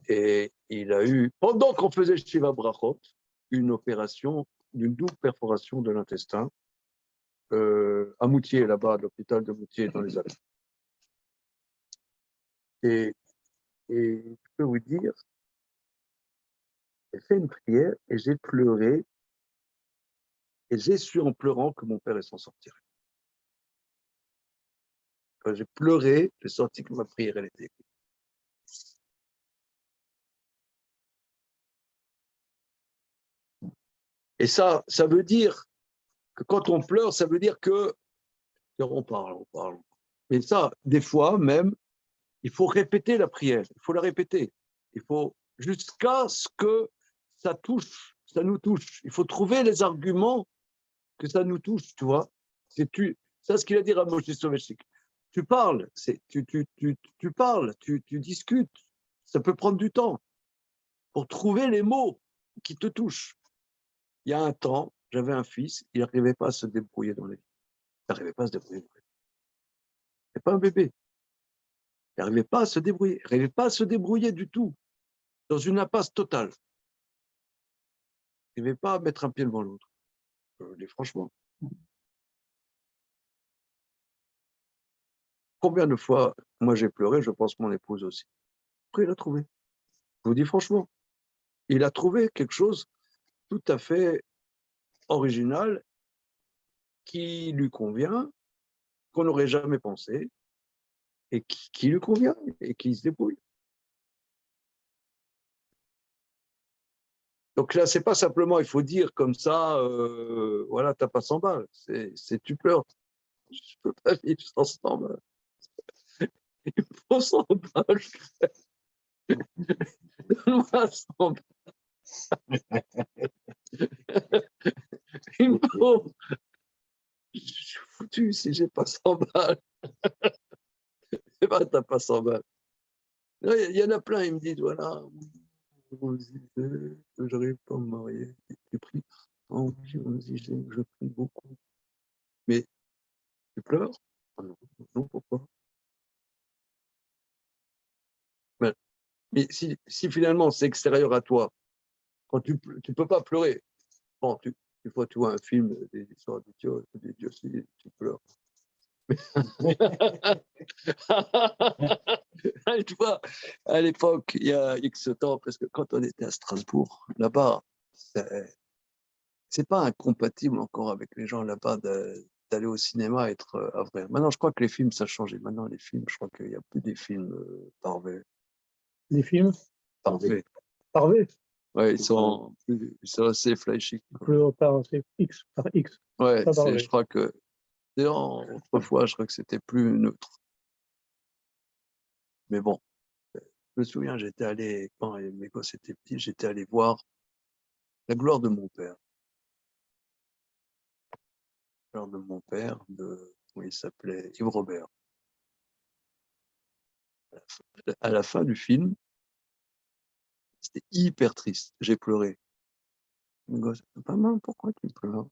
Et il a eu, pendant qu'on faisait Shiva Brachot, une opération d'une double perforation de l'intestin à Moutier, là-bas, à l'hôpital de Moutier, dans les Alpes. Et je peux vous dire, j'ai fait une prière et j'ai pleuré. Et j'ai su en pleurant que mon père s'en sortirait. Quand j'ai pleuré, j'ai senti que ma prière, elle était écoutée. Et ça veut dire que quand on pleure, ça veut dire que on parle. Mais ça, des fois même, il faut répéter la prière. Il faut la répéter. Il faut jusqu'à ce que ça touche, ça nous touche. Il faut trouver les arguments que ça nous touche, tu vois. C'est ce qu'il a dit à Moshe Soloveitchik. Tu parles, tu parles, tu discutes. Ça peut prendre du temps pour trouver les mots qui te touchent. Il y a un temps, j'avais un fils, il n'arrivait pas à se débrouiller dans la vie. Il n'arrivait pas à se débrouiller. Il n'était pas un bébé. Il n'arrivait pas à se débrouiller. Il n'arrivait pas à se débrouiller du tout. Dans une impasse totale. Il n'arrivait pas à mettre un pied devant l'autre. Franchement. Combien de fois, moi j'ai pleuré, je pense mon épouse aussi. Après, il a trouvé. Je vous dis franchement, il a trouvé quelque chose tout à fait original qui lui convient, qu'on n'aurait jamais pensé, et qui lui convient, et qui se débrouille. Donc là, c'est pas simplement, il faut dire comme ça, voilà, t'as pas 100 balles, c'est tu pleures. Je peux pas vivre sans 100 balles. Il me faut 100 balles. Donne-moi 100 balles. Il me faut. Je suis foutu si j'ai pas 100 balles. Eh ben, t'as pas 100 balles. Il y en a plein, ils me disent, voilà, je n'arrive pas à me marier. J'ai pris, oh, je prie beaucoup. Mais tu pleures? Ah non, non, pourquoi? Mais si finalement c'est extérieur à toi, quand tu peux pas pleurer, bon, des fois tu vois un film, des histoires de Dieu, tu pleures. Tu vois, à l'époque, il y a X temps, parce que quand on était à Strasbourg, là-bas, c'est pas incompatible encore avec les gens là-bas d'aller au cinéma et être à vrai. Maintenant, je crois que les films, ça a changé. Maintenant, les films, je crois qu'il n'y a plus des films parvés. Les films Parvés. Parvés. Ouais, ils sont assez flashy. Par X. Ouais, Pas parvés. je crois que autrefois, je crois que c'était plus neutre. Mais bon, je me souviens, j'étais allé, quand mes gosses étaient petits, j'étais allé voir La gloire de mon père. La gloire de mon père, il s'appelait Yves Robert. À la fin du film, c'était hyper triste. J'ai pleuré. Mes gosses, maman, pourquoi tu pleures?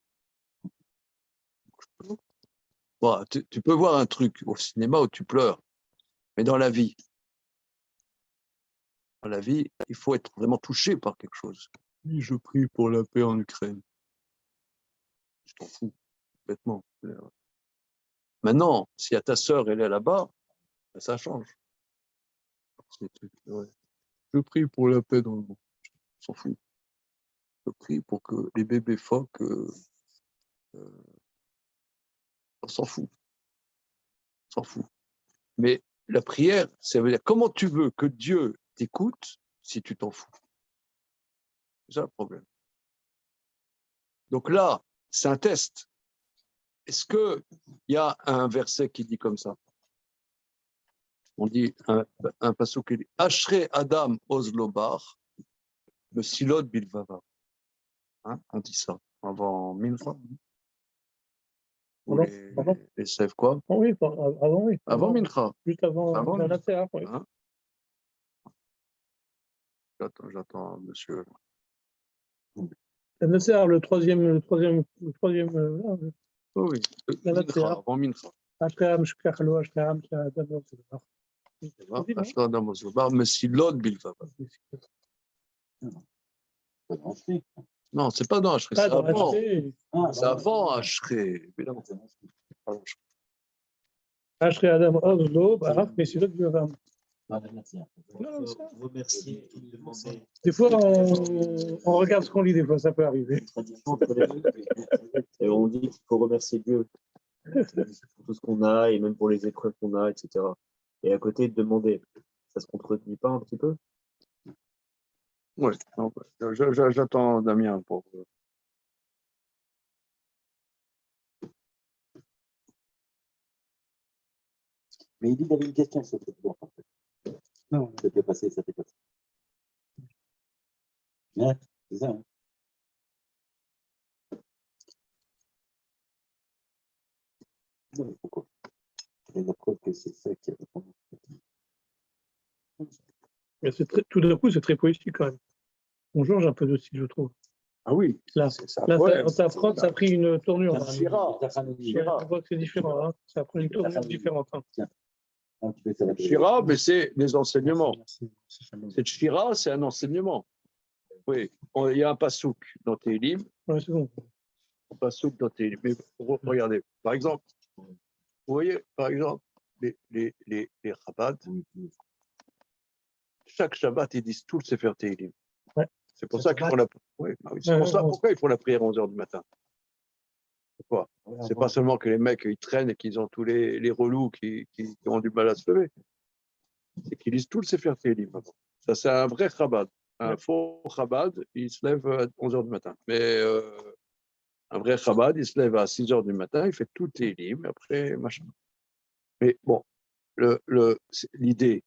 Bon, tu peux voir un truc au cinéma où tu pleures, mais dans la vie, il faut être vraiment touché par quelque chose. Oui, je prie pour la paix en Ukraine. Je t'en fous, complètement. Maintenant, si à ta sœur, elle est là-bas, ça change. Ouais. Je prie pour la paix dans le monde. On s'en fout. Je prie pour que les bébés phoques, on s'en fout. On s'en fout. Mais la prière, ça veut dire comment tu veux que Dieu t'écoute si tu t'en fous. C'est ça le problème. Donc là, c'est un test. Est-ce qu'il y a un verset qui dit comme ça? On dit un passage qui dit Ashrei Adam Ozlobar, le Silot Bilvava. Hein, on dit ça avant Mincha. Les sèves quoi? Oui, avant, oui. Avant Mincha. Juste avant la terre, oui. Hein? J'attends, monsieur. La Nasser, le troisième. Oh oui, Mincha, avant Mincha. Ashkam, Shkachlo, Ashkam, d'abord, c'est le Ashrei Adam Ozlobar, le Silot Bilvava. Non, c'est pas dans Ashrei, c'est avant. C'est avant Ashrei. Ashrei Adam Ozlo, Barak, mais c'est l'autre Bilvav. Remercier. Des fois, on regarde ce qu'on lit, des fois, ça peut arriver. Et on dit qu'il faut remercier Dieu pour tout ce qu'on a et même pour les épreuves qu'on a, etc. Et à côté, de demander, ça se contredit pas un petit peu? Oui, j'attends Damien pour. Mais il dit qu'il y avait une question sur cette boîte, en fait. Non. Ça t'est passé. Hein? C'est ça. Hein. Non, mais pourquoi? Il y a la preuve que c'est ça qui a répondu. Mais tout d'un coup, c'est très poétique quand même. Bonjour, j'ai un peu de style, je trouve. Ah oui, Là, c'est ça. là Ouais, ta phrase, ça a pris une tournure. Là. Chira. On voit que c'est différent. Hein. Ça a pris une tournure différente. Hein. Ah, tu fais ça. Chira, mais c'est des enseignements. Merci. C'est Chira, c'est un enseignement. Oui, il y a un pasouk dans Télim, Ouais, c'est bon. un pasouk dans Télim. Mais regardez, par exemple, vous voyez, par exemple, les Chabad, chaque Shabbat, ils disent tout le Sefer Télim. Ouais. C'est pour ça qu'ils font la... Oui, bah oui, c'est pour ça. Pourquoi ils font la prière à 11h du matin? Pourquoi? C'est pas seulement que les mecs, ils traînent et qu'ils ont tous les relous qui ont du mal à se lever. C'est qu'ils lisent tout le Sefer Télim. Ça, c'est un vrai Chabad. Un faux Chabad, il se lève à 11h du matin. Mais un vrai Chabad, il se lève à 6h du matin, il fait tout Télim, après, machin. Mais bon, l'idée,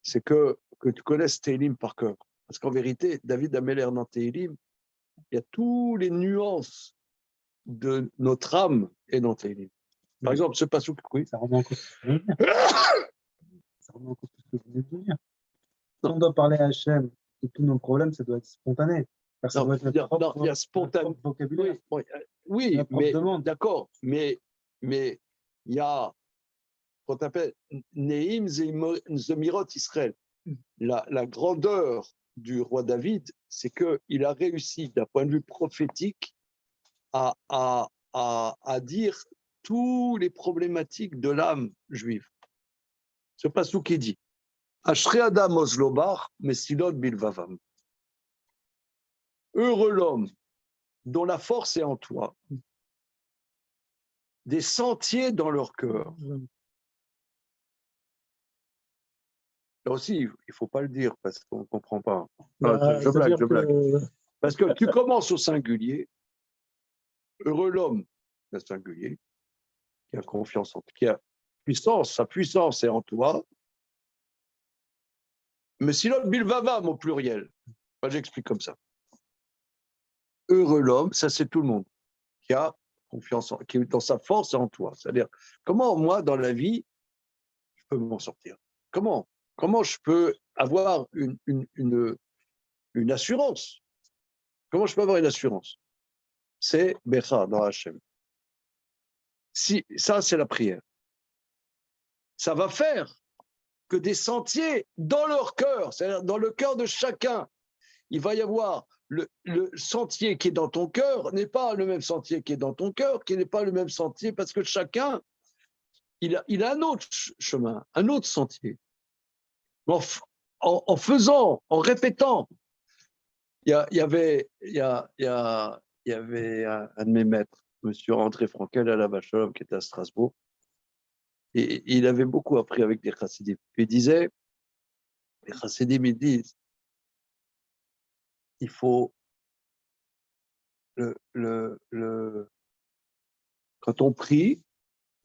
c'est que tu connaisses Télim par cœur. Parce qu'en vérité, David Ameller dans Télim, il y a tous les nuances de notre âme et dans Télim. Par exemple, ce pasouk, oui. Ça remet en cause ce que vous venez de dire. Si on doit parler à Hachem de tous nos problèmes, ça doit être spontané. Ça doit être notre propre, il y a spontané. notre propre vocabulaire. Oui, La propre mais demande. d'accord, mais il y a qu'on appelle Neim Zemirot Israël. La grandeur du roi David, c'est qu'il a réussi, d'un point de vue prophétique, à dire toutes les problématiques de l'âme juive. Ce passouk qui dit Ashrei Adam Ozlobar, Mesilot Bilvavam. Heureux l'homme dont la force est en toi, des sentiers dans leur cœur. Là aussi, il ne faut pas le dire parce qu'on ne comprend pas. Je blague. Parce que tu commences au singulier. Heureux l'homme, le singulier, qui a confiance en toi, qui a puissance, sa puissance est en toi. Mais sinon, bilvavam au pluriel. Enfin, j'explique comme ça. Heureux l'homme, ça c'est tout le monde, qui a confiance, qui est dans sa force en toi. C'est-à-dire, comment moi, dans la vie, je peux m'en sortir? Comment je peux avoir une assurance? Comment je peux avoir une assurance? C'est Becha dans Hachem. Si, ça, c'est la prière. Ça va faire que des sentiers dans leur cœur, c'est-à-dire dans le cœur de chacun, il va y avoir le sentier qui est dans ton cœur n'est pas le même sentier qui est dans ton cœur, qui n'est pas le même sentier, parce que chacun, il a un autre chemin, un autre sentier. En faisant, en répétant, il y avait un de mes maîtres, monsieur André Frankel à la Vachelom, qui était à Strasbourg, et il avait beaucoup appris avec des chassidim. Il disait, les chassidim, ils disent, il faut quand on prie,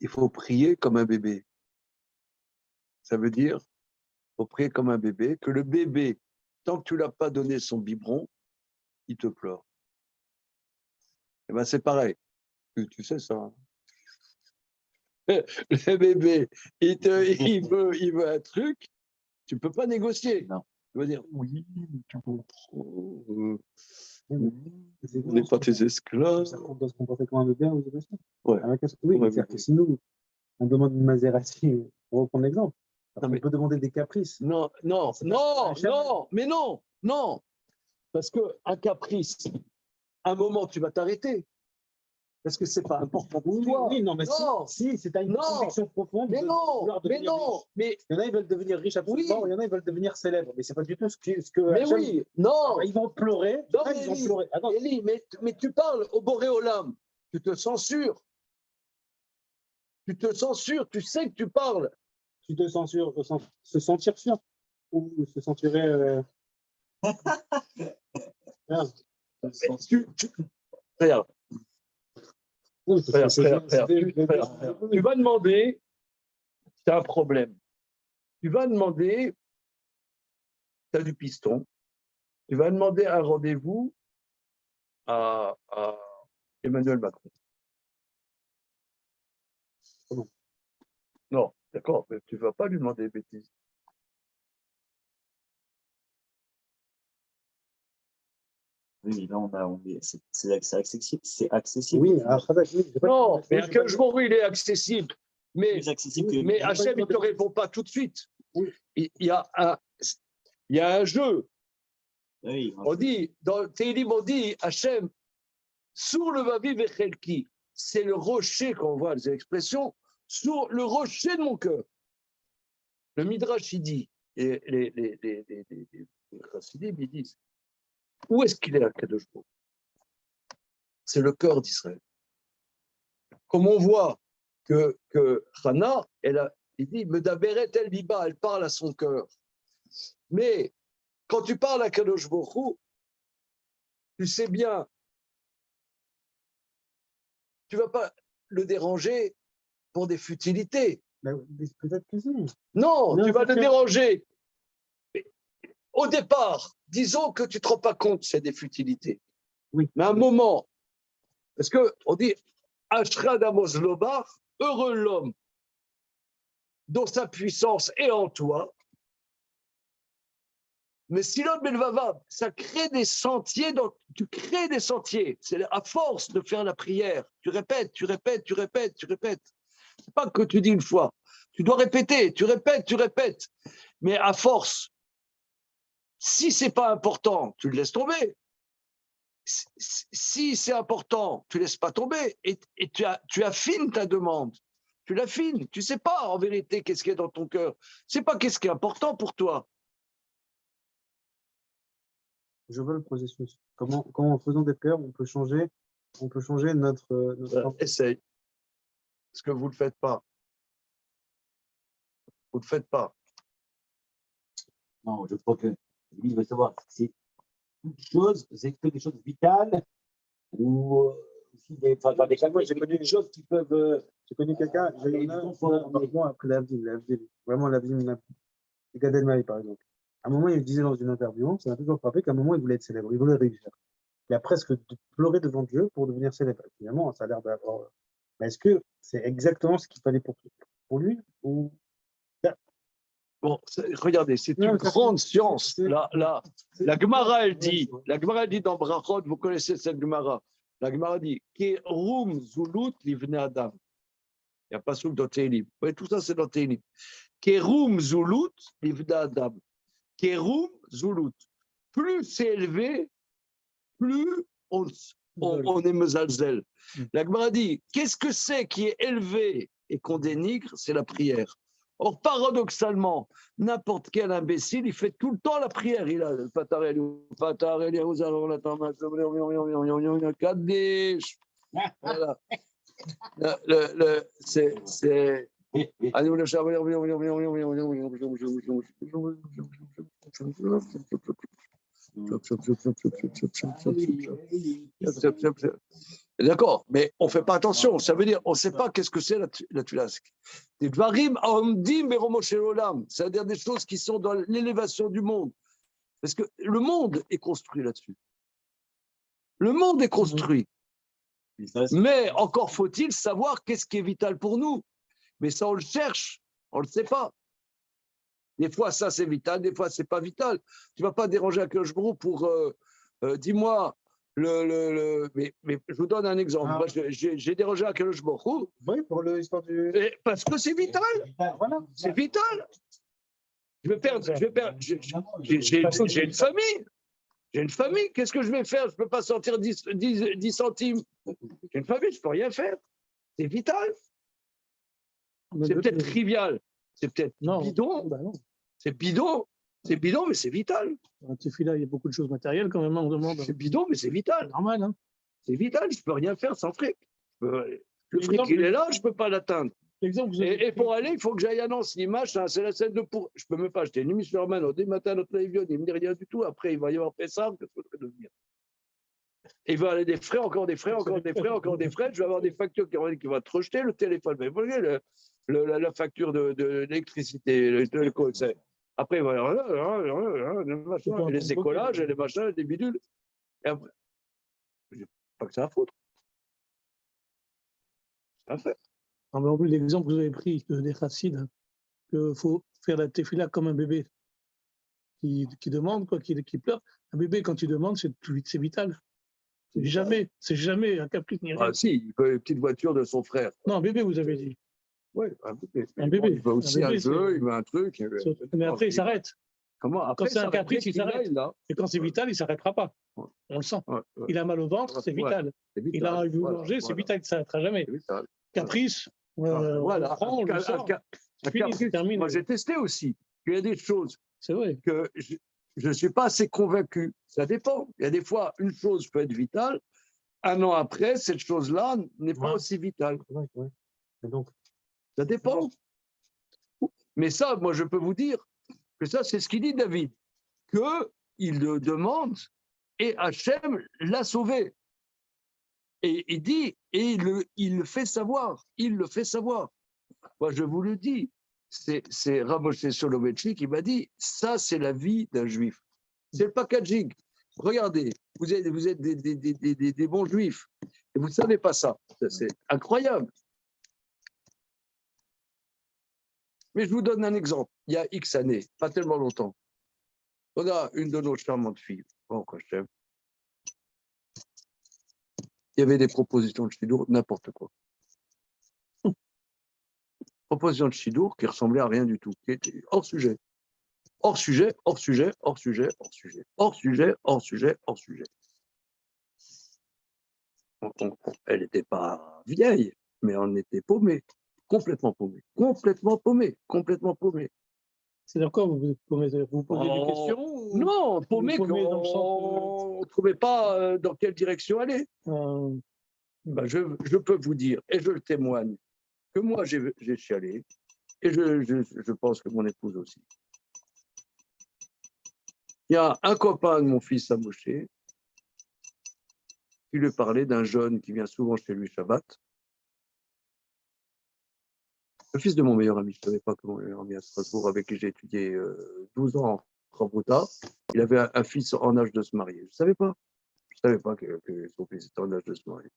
il faut prier comme un bébé. Ça veut dire, il faut prier comme un bébé, que le bébé, tant que tu ne l'as pas donné son biberon, il te pleure. Et bien c'est pareil. Tu sais ça. Hein. Le bébé, il veut un truc, tu ne peux pas négocier. Non. Tu vas dire, oui, tu comprends. On n'est pas tes esclaves. On doit se comporter comme un bébé aux émotions. Ouais. Oui, c'est-à-dire que si nous, on demande une Maserati, pour reprendre l'exemple, on peut demander des caprices. Non, mais non. Parce qu'un caprice, à un moment, tu vas t'arrêter. Parce que ce n'est pas important pour toi. Oui, non, mais si c'est une conviction profonde. Mais non. Il y en a, ils veulent devenir riches absolument, il y en a, ils veulent devenir célèbres. Mais ce n'est pas du tout ce que mais Hachem, oui, non. Ils vont pleurer. Non, Élie, mais tu parles au Boréolam. Tu te censures. Tu sais que tu parles. Tu te censures, se sentir sûr. Ou se censurer. Regarde. Tu vas demander, tu as un problème. Tu vas demander, tu as du piston, tu vas demander un rendez-vous à Emmanuel Macron. Non, d'accord, mais tu ne vas pas lui demander des bêtises. Oui, là, c'est accessible. C'est accessible. Oui, à Khadak, oui. Non, mais Akadosh Baruch Hu, il est accessible. Mais, Plus accessible que. mais Hachem, il ne te répond pas tout de suite. Oui. Il y a un jeu. Oui, On dit, dans le Télim, on dit, Hachem, sur le Vavi Vechelki, c'est le rocher qu'on voit, les expressions, sur le rocher de mon cœur. Le Midrash, il dit, et les chassidim, ils disent, où est-ce qu'il est à Kadosh Baruch Hu? C'est le cœur d'Israël. Comme on voit que Hana, il dit, Medaberet el liba, elle parle à son cœur. Mais quand tu parles à Kadosh Baruch Hu, tu sais bien, tu ne vas pas le déranger pour des futilités. Peut-être que si. Non, Non, tu vas c'est le clair. déranger. Au départ, disons que tu ne te rends pas compte que c'est des futilités. Oui. Mais à un moment, parce qu'on dit Ashrad Amos Lobar, heureux l'homme dont sa puissance est en toi. Mais si l'homme est le ça crée des sentiers, tu crées des sentiers. C'est à force de faire la prière. Tu répètes, tu répètes, tu répètes, tu répètes. C'est pas que tu dis une fois. Tu dois répéter, tu répètes, tu répètes. Mais à force, si c'est pas important, tu le laisses tomber. Si c'est important, tu ne laisses pas tomber et tu affines ta demande. Tu l'affines. Tu ne sais pas en vérité qu'est-ce qu'il y a dans ton cœur. Tu ne sais pas qu'est-ce qui est important pour toi. Je veux le processus. Comment en faisant des prières, on peut changer notre... Essaye. Parce que vous ne le faites pas. Vous ne le faites pas. Non, je crois que lui, il veut savoir si c'est toute chose, c'est que des choses vitales ou aussi des cas, moi, j'ai connu des choses qui peuvent. J'ai connu quelqu'un, j'ai eu un après l'Avdil, vraiment l'Avdil, Gad Elmaleh par exemple. À un moment, il disait dans une interview, ça m'a toujours frappé qu'à un moment, il voulait être célèbre, il voulait réussir. Il a presque pleuré devant Dieu pour devenir célèbre. Finalement, ça a l'air d'avoir... Mais est-ce que c'est exactement ce qu'il fallait pour lui ou... Bon, regardez, c'est une grande science. La Gemara, elle dit dans Brachot, vous connaissez cette Gemara. La Gemara dit Kerum Zulut Livne Adam. Il n'y a pas souk dans Télim. Oui, tout ça, c'est dans Télim. Kerum Zulut Livne Adam. Kerum Zulut. Plus c'est élevé, plus on est mezalzel. La Gemara dit qu'est-ce que c'est qui est élevé et qu'on dénigre? C'est la prière. Or, paradoxalement, n'importe quel imbécile, il fait tout le temps la prière. Il a le voilà. C'est. D'accord, mais on ne fait pas attention. Ça veut dire, on ne sait pas qu'est-ce que c'est la tulasque. Des dvarim aomdim beromoshelolam, c'est-à-dire des choses qui sont dans l'élévation du monde. Parce que le monde est construit là-dessus. Le monde est construit. Mais encore faut-il savoir qu'est-ce qui est vital pour nous. Mais ça, on le cherche, on ne le sait pas. Des fois, ça, c'est vital, des fois, ce n'est pas vital. Tu ne vas pas déranger un cloche-brou pour, dis-moi, mais je vous donne un exemple. Moi, j'ai dérangé un cloche-brou. Oui, pour l'histoire du... Parce que c'est vital. Voilà. C'est vital. J'ai une famille. J'ai une famille. Qu'est-ce que je vais faire? Je ne peux pas sortir 10 centimes. J'ai une famille, je ne peux rien faire. C'est vital. C'est peut-être trivial. C'est peut-être bidon. Bah non. C'est bidon. C'est bidon, mais c'est vital. Dans ce là il y a beaucoup de choses matérielles quand même, on demande. C'est bidon, mais c'est vital. C'est normal, hein. C'est vital, je ne peux rien faire sans fric. Le fric, il est là, je ne peux pas l'atteindre. Et pour aller, il faut que j'aille à Nancy, machin, c'est la scène de pour. Je ne peux même pas acheter une Michelin au matin, notre avion, il ne me dit rien du tout. Après, il va y avoir Pessah, qu'est-ce que je vais devenir? Et il va aller des frais, encore des frais, encore des frais, encore des frais. Je vais avoir des factures qui vont être rejetées, le téléphone va évoluer, la facture de l'électricité, Après, le machin, et les écolages, et les machins, et les bidules. Et après, j'ai pas que ça à foutre. C'est à faire. Ah, mais en plus, l'exemple que vous avez pris des chassides, qu'il faut faire la tefila comme un bébé qui demande, quoi, qui pleure. Un bébé, quand il demande, c'est vital. C'est jamais un caprice ni rien. Ah si, il veut une petite voiture de son frère. Non, un bébé, vous avez dit. Oui, un bébé. Un bébé. Il veut aussi Un un bébé, jeu, il veut un truc. Mais après, il s'arrête. Comment? Après, Quand c'est un caprice, il s'arrête. Là. Et quand c'est vital, il ne s'arrêtera pas. Ouais. On le sent. Ouais, ouais. Il a mal au ventre, c'est vital. C'est vital. Il a envie de manger, c'est vital, il ne s'arrêtera jamais. C'est vital. Caprice, Voilà. on prend, on le sort. Un Fini, caprice. terminé. Moi, j'ai testé aussi. Il y a des choses C'est vrai. que je ne suis pas assez convaincu. Ça dépend. Il y a des fois, une chose peut être vitale. Un an après, cette chose-là n'est pas aussi vitale. Et donc, Ça dépend. Mais ça, moi, je peux vous dire que ça, c'est ce qu'il dit David, qu'il le demande et Hachem l'a sauvé. Et il dit, et il le fait savoir. Il le fait savoir. Moi, je vous le dis, c'est Rav Moshe Soloveitchik qui m'a dit, ça, c'est la vie d'un juif. C'est le packaging. Regardez, vous êtes des bons juifs et vous ne savez pas ça. C'est incroyable. Mais je vous donne un exemple. Il y a X années, pas tellement longtemps, on a une de nos charmantes filles, bon, quand je t'aime, il y avait des propositions de Chidour, n'importe quoi. Propositions de Chidour qui ressemblaient à rien du tout, qui étaient hors sujet. Hors sujet, hors sujet, hors sujet, hors sujet. Hors sujet, hors sujet, hors sujet. Elle n'était pas vieille, mais on était paumés. Complètement paumés. Complètement paumés. Complètement paumés. C'est-à-dire quoi, vous posez des questions ou... Non, paumés, paumés dans le sens on ne trouvait pas dans quelle direction aller. Ben, je peux vous dire, et je le témoigne, que moi j'ai chialé, et je pense que mon épouse aussi. Il y a un copain de mon fils à Moshe qui lui parlait d'un jeune qui vient souvent chez lui Shabbat. Le fils de mon meilleur ami, je ne savais pas que mon meilleur ami à Strasbourg, avec qui j'ai étudié 12 ans en Rabouta, il avait un fils en âge de se marier. Je ne savais pas. Je ne savais pas que son fils était en âge de se marier.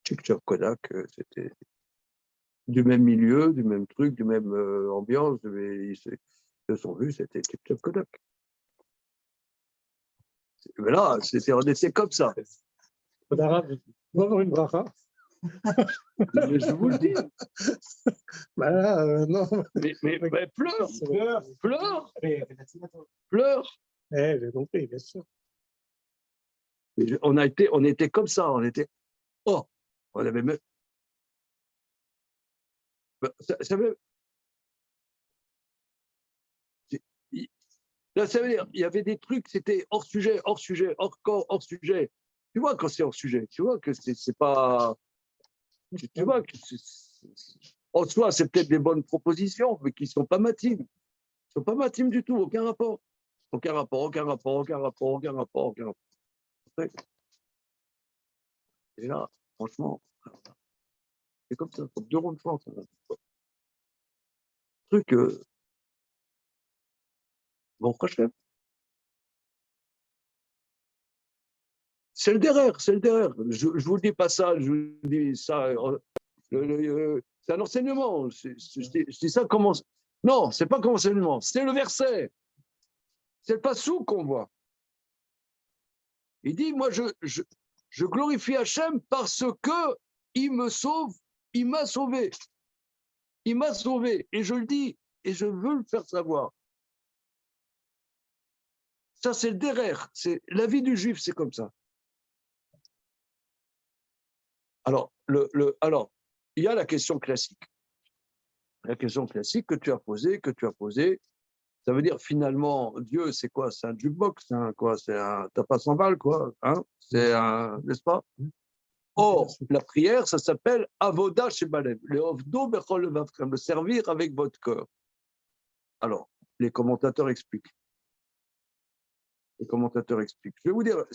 Tchik-Tchak Kodak, c'était du même milieu, du même truc, du même ambiance. Ils se sont vus, c'était Tchik-Tchak Kodak. Mais là, on était comme ça. D'arabe, on va avoir une bracha. Mais je vous le dis. Bah là, non. Mais pleure. J'ai compris, bien sûr. Mais on était comme ça, on avait même. Ça veut dire, il y avait des trucs, c'était hors sujet, hors sujet, hors corps, hors sujet. Tu vois, quand c'est hors sujet, tu vois que c'est pas. Tu vois que en soi, c'est peut-être des bonnes propositions, mais qui ne sont pas matimes. Ils ne sont pas matimes du tout, aucun rapport. Aucun rapport. Et là, franchement, c'est comme ça, comme 2 ronds de France. Truc, bon, franchement. C'est le derrière. Je ne vous dis pas ça, je vous dis ça. C'est un enseignement. Je dis ça comment. Non, ce n'est pas comme enseignement, c'est le verset. C'est le passou qu'on voit. Il dit, moi, je glorifie Hachem parce qu'il me sauve, il m'a sauvé. Il m'a sauvé. Et je le dis, et je veux le faire savoir. Ça, c'est le derrière. La vie du juif, c'est comme ça. Alors, il y a la question classique. La question classique que tu as posée, ça veut dire finalement, Dieu, c'est quoi? C'est un jukebox, t'as pas 100 balles, quoi. Hein, c'est un, n'est-ce pas? Or, la prière, ça s'appelle Avoda Shebalev, le servir avec votre cœur. Alors, les commentateurs expliquent. Je vais vous dire,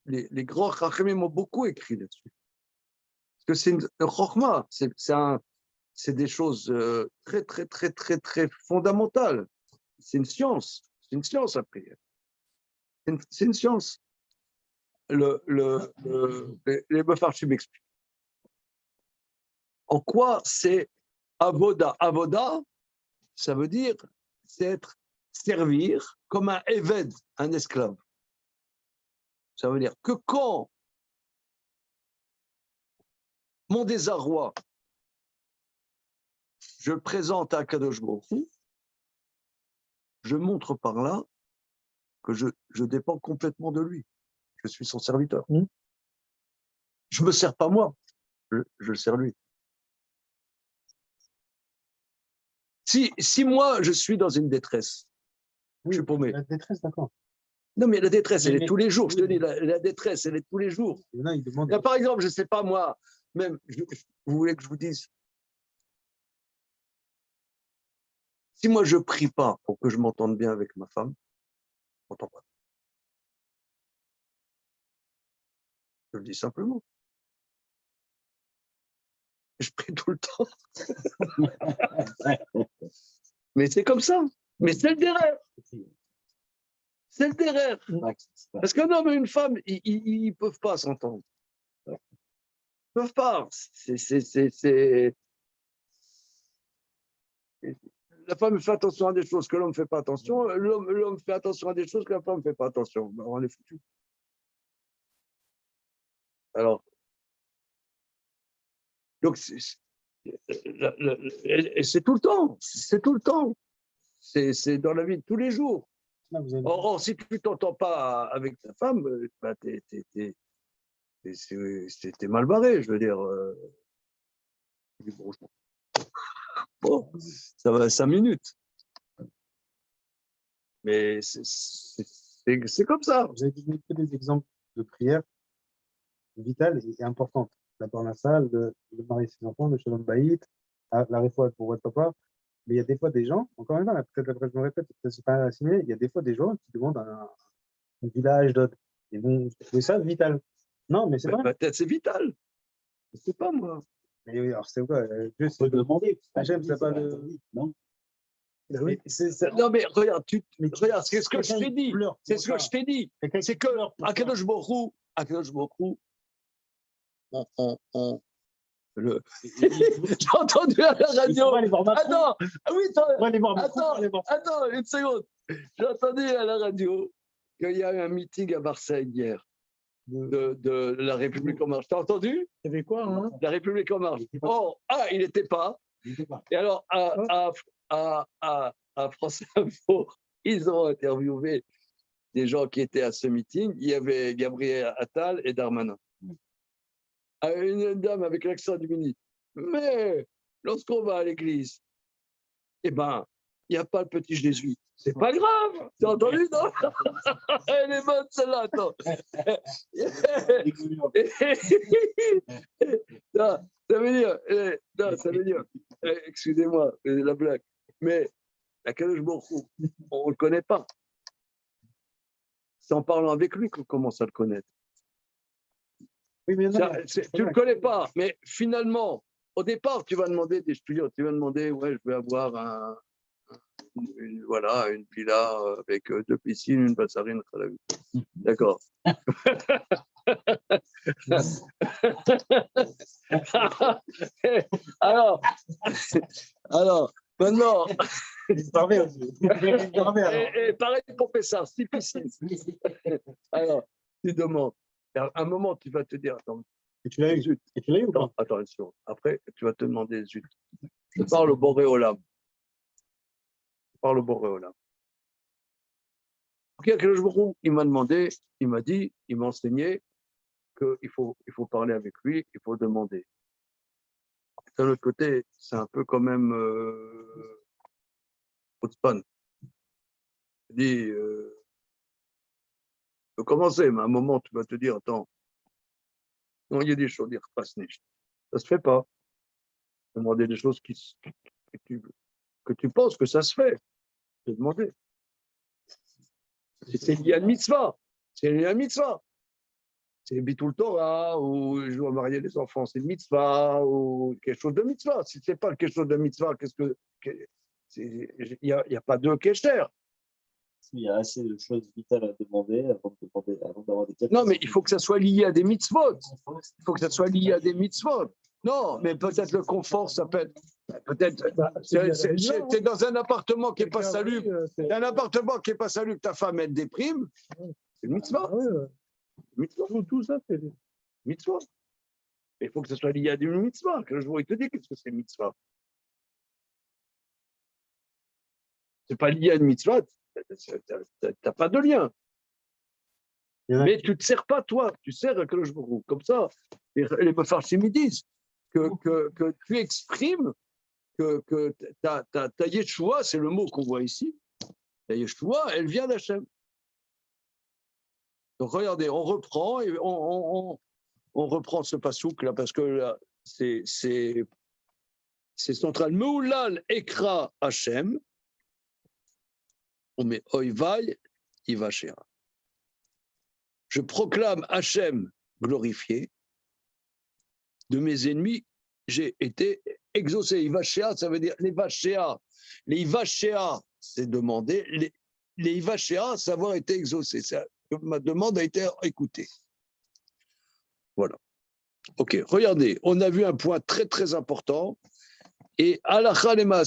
les grands Chachamim m'ont beaucoup écrit là-dessus. Parce que c'est une chorma, c'est c'est des choses très, très, très, très, très fondamentales. C'est une science. C'est une science, la prière. C'est une science. Les Mefarshim m'expliquent. En quoi c'est avoda? Avoda, ça veut dire c'est être, servir comme un éved, un esclave. Ça veut dire que quand mon désarroi, je le présente à Kadosh Baruch Hu, je montre par là que je dépends complètement de lui. Je suis son serviteur. Je ne me sers pas moi, je le sers lui. Si moi, je suis dans une détresse, je suis paumé. La détresse, d'accord. Non, mais la détresse, elle est tous les jours. Je te oui. dis, la détresse, elle est tous les jours. Là, il demande. Là, par exemple, je ne sais pas, moi, même, vous voulez que je vous dise, si moi, je ne prie pas pour que je m'entende bien avec ma femme, je m'entends pas. Je le dis simplement. Je prie tout le temps. Mais c'est comme ça. Mais c'est le derrière. C'est le derrière. Parce qu'un homme et une femme, ils ne peuvent pas s'entendre. Ils ne peuvent pas. La femme fait attention à des choses que l'homme ne fait pas attention. L'homme fait attention à des choses que la femme ne fait pas attention. Ben, on est foutu. Alors, donc, c'est tout le temps. C'est tout le temps. C'est dans la vie de tous les jours. Là, vous avez- Or, si tu ne t'entends pas avec ta femme, bah, t'es mal barré, je veux dire. Bon, ça va 5 minutes. Mais c'est comme ça. Vous avez donné que des exemples de prières vitales et importantes. La parnassale, le marier ses enfants, le shalom baït, la réfoua pour votre papa. Mais il y a des fois des gens, encore une fois, peut-être après je me répète, peut-être c'est pas assimilé, il y a des fois des gens qui demandent un village d'autres. Ils vont trouver ça vital. Non, mais c'est vrai. Peut-être c'est vital. Je ne sais pas, moi. Mais oui, alors c'est quoi Dieu, On peut demander. Hachem, c'est pas le. interdit, non? Mais c'est ça. Non, mais regarde, Mais regarde, c'est ce que je quelqu'un, t'ai dit. il pleure C'est pour ce que ça. je t'ai dit. Quelqu'un C'est qui que pleure pour ça. Akadosh Baruch Hu, j'ai entendu à la Il faut radio. pas aller voir Macron. Attends, ah oui, Il faut pas aller voir Macron, attends, aller voir- attends, une seconde. J'ai entendu à la radio qu'il y a eu un meeting à Marseille hier de la République en marche. T'as entendu? Il y avait quoi, hein? La République en marche. Oh, il n'était pas. Je sais pas. Et alors, à France Info, ils ont interviewé des gens qui étaient à ce meeting. Il y avait Gabriel Attal et Darmanin. Une dame avec l'accent du Mini. Mais lorsqu'on va à l'église, eh ben, il n'y a pas le petit Jésus. C'est pas grave. T'as entendu, non? Elle est bonne, celle-là. Attends. Non, ça veut dire, excusez-moi, la blague, mais la Kadosh Baruch Hu, on ne le connaît pas. C'est en parlant avec lui qu'on commence à le connaître. Oui, mais non, Tu ne le connais pas, mais finalement, au départ, tu vas demander des studios, tu vas demander, ouais, je vais avoir une villa avec 2 piscines, une bassarine, d'accord. alors, maintenant, et pareil pour Pessar, 6 piscines. Alors, tu demandes. À un moment, tu vas te dire, attends, Et tu l'as eu. zut. Et tu l'as eu ou pas? Attends une seconde. Après, tu vas te demander, zut. Je parle au Boré Olam. Ok, il m'a demandé, il m'a dit, il m'a enseigné qu'il faut parler avec lui, il faut demander. D'un autre côté, c'est un peu quand même Hotspon. Je dis, peut commencer, mais à un moment, tu vas te dire, attends, non, il y a des choses, dire passe nicht. Ça se fait pas. Demander des choses que tu penses que ça se fait. Je vais demander. C'est lié à une mitzvah. C'est lié à une mitzvah. c'est Bitul Torah, ou je dois marier les enfants, c'est une mitzvah, ou quelque chose de mitzvah. Si ce n'est pas quelque chose de mitzvah, il n'y a pas de kesher. Il y a assez de choses vitales à demander avant d'avoir des cas. Non, mais il faut que ça soit lié à des mitzvot. Il faut que ça soit lié à des mitzvot. Non, mais peut-être le confort, ça peut être. Peut-être. T'es dans un appartement qui n'est pas salubre. T'as un appartement qui n'est pas salubre, ta femme, elle déprime. C'est une mitzvah. Mitzvah. Tout ça, c'est. Mitzvah. Il faut que ce soit lié à des mitzvahs. Que je vois, il te dit qu'est-ce que c'est mitzvah. C'est pas lié à une mitzvah. T'as pas de lien. Mais tu ne te sers pas, toi, tu sers à Kadosh Baruch Hu. Comme ça, les Mefarshim ils disent que tu exprimes que ta Yeshua, c'est le mot qu'on voit ici, ta Yeshua, elle vient d'Hachem. Donc regardez, on reprend et on reprend ce pasouk là, parce que là, c'est central. Meulal ekra Hachem, on met oivai ivashera. Je proclame Hachem glorifié. De mes ennemis, j'ai été exaucé. Ivashea, ça veut dire les Vashea. Les Ivashea, c'est demander. Les Ivashea, c'est avoir été exaucé. Ma demande a été écoutée. Voilà. Ok, regardez, on a vu un point très très important. Et halakha lema,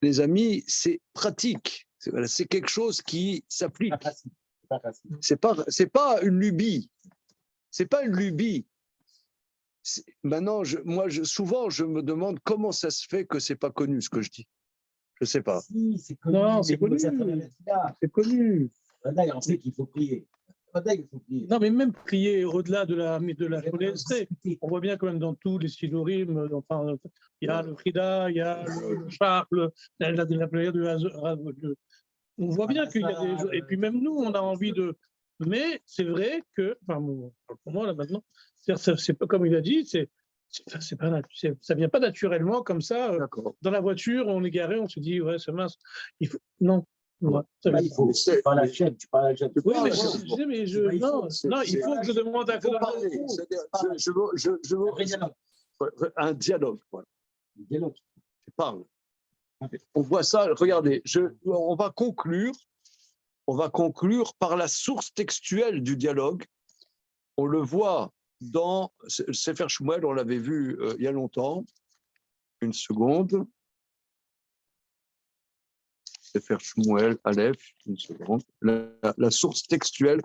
les amis, c'est pratique. C'est quelque chose qui s'applique. C'est pas une lubie. C'est pas une lubie. Maintenant, souvent, je me demande comment ça se fait que c'est pas connu ce que je dis. Je sais pas. Si, c'est connu. Non, c'est connu. C'est connu. On sait qu'il faut prier. Non, mais même prier au-delà de la connaissance, on voit bien quand même dans tous les sidorim, enfin, il y a le Frida, il y a le Charles, la prière de on voit bien qu'il y a des choses. Et puis même nous, on a envie de. Mais c'est vrai que, enfin, pour moi, là maintenant, c'est pas comme il a dit, ça vient pas naturellement comme ça. Dans la voiture, on est garé, on se dit, ouais, c'est mince. Non. Ouais, il faut. Tu parles à la chaîne. Oui, mais je sais, mais non, il faut que je demande à Un dialogue. Voilà. Un dialogue. Tu parles. On voit ça, regardez, on va conclure par la source textuelle du dialogue. On le voit dans Sefer Shmuel, on l'avait vu il y a longtemps. Une seconde. Sefer Shmuel, Aleph, une seconde. La source textuelle.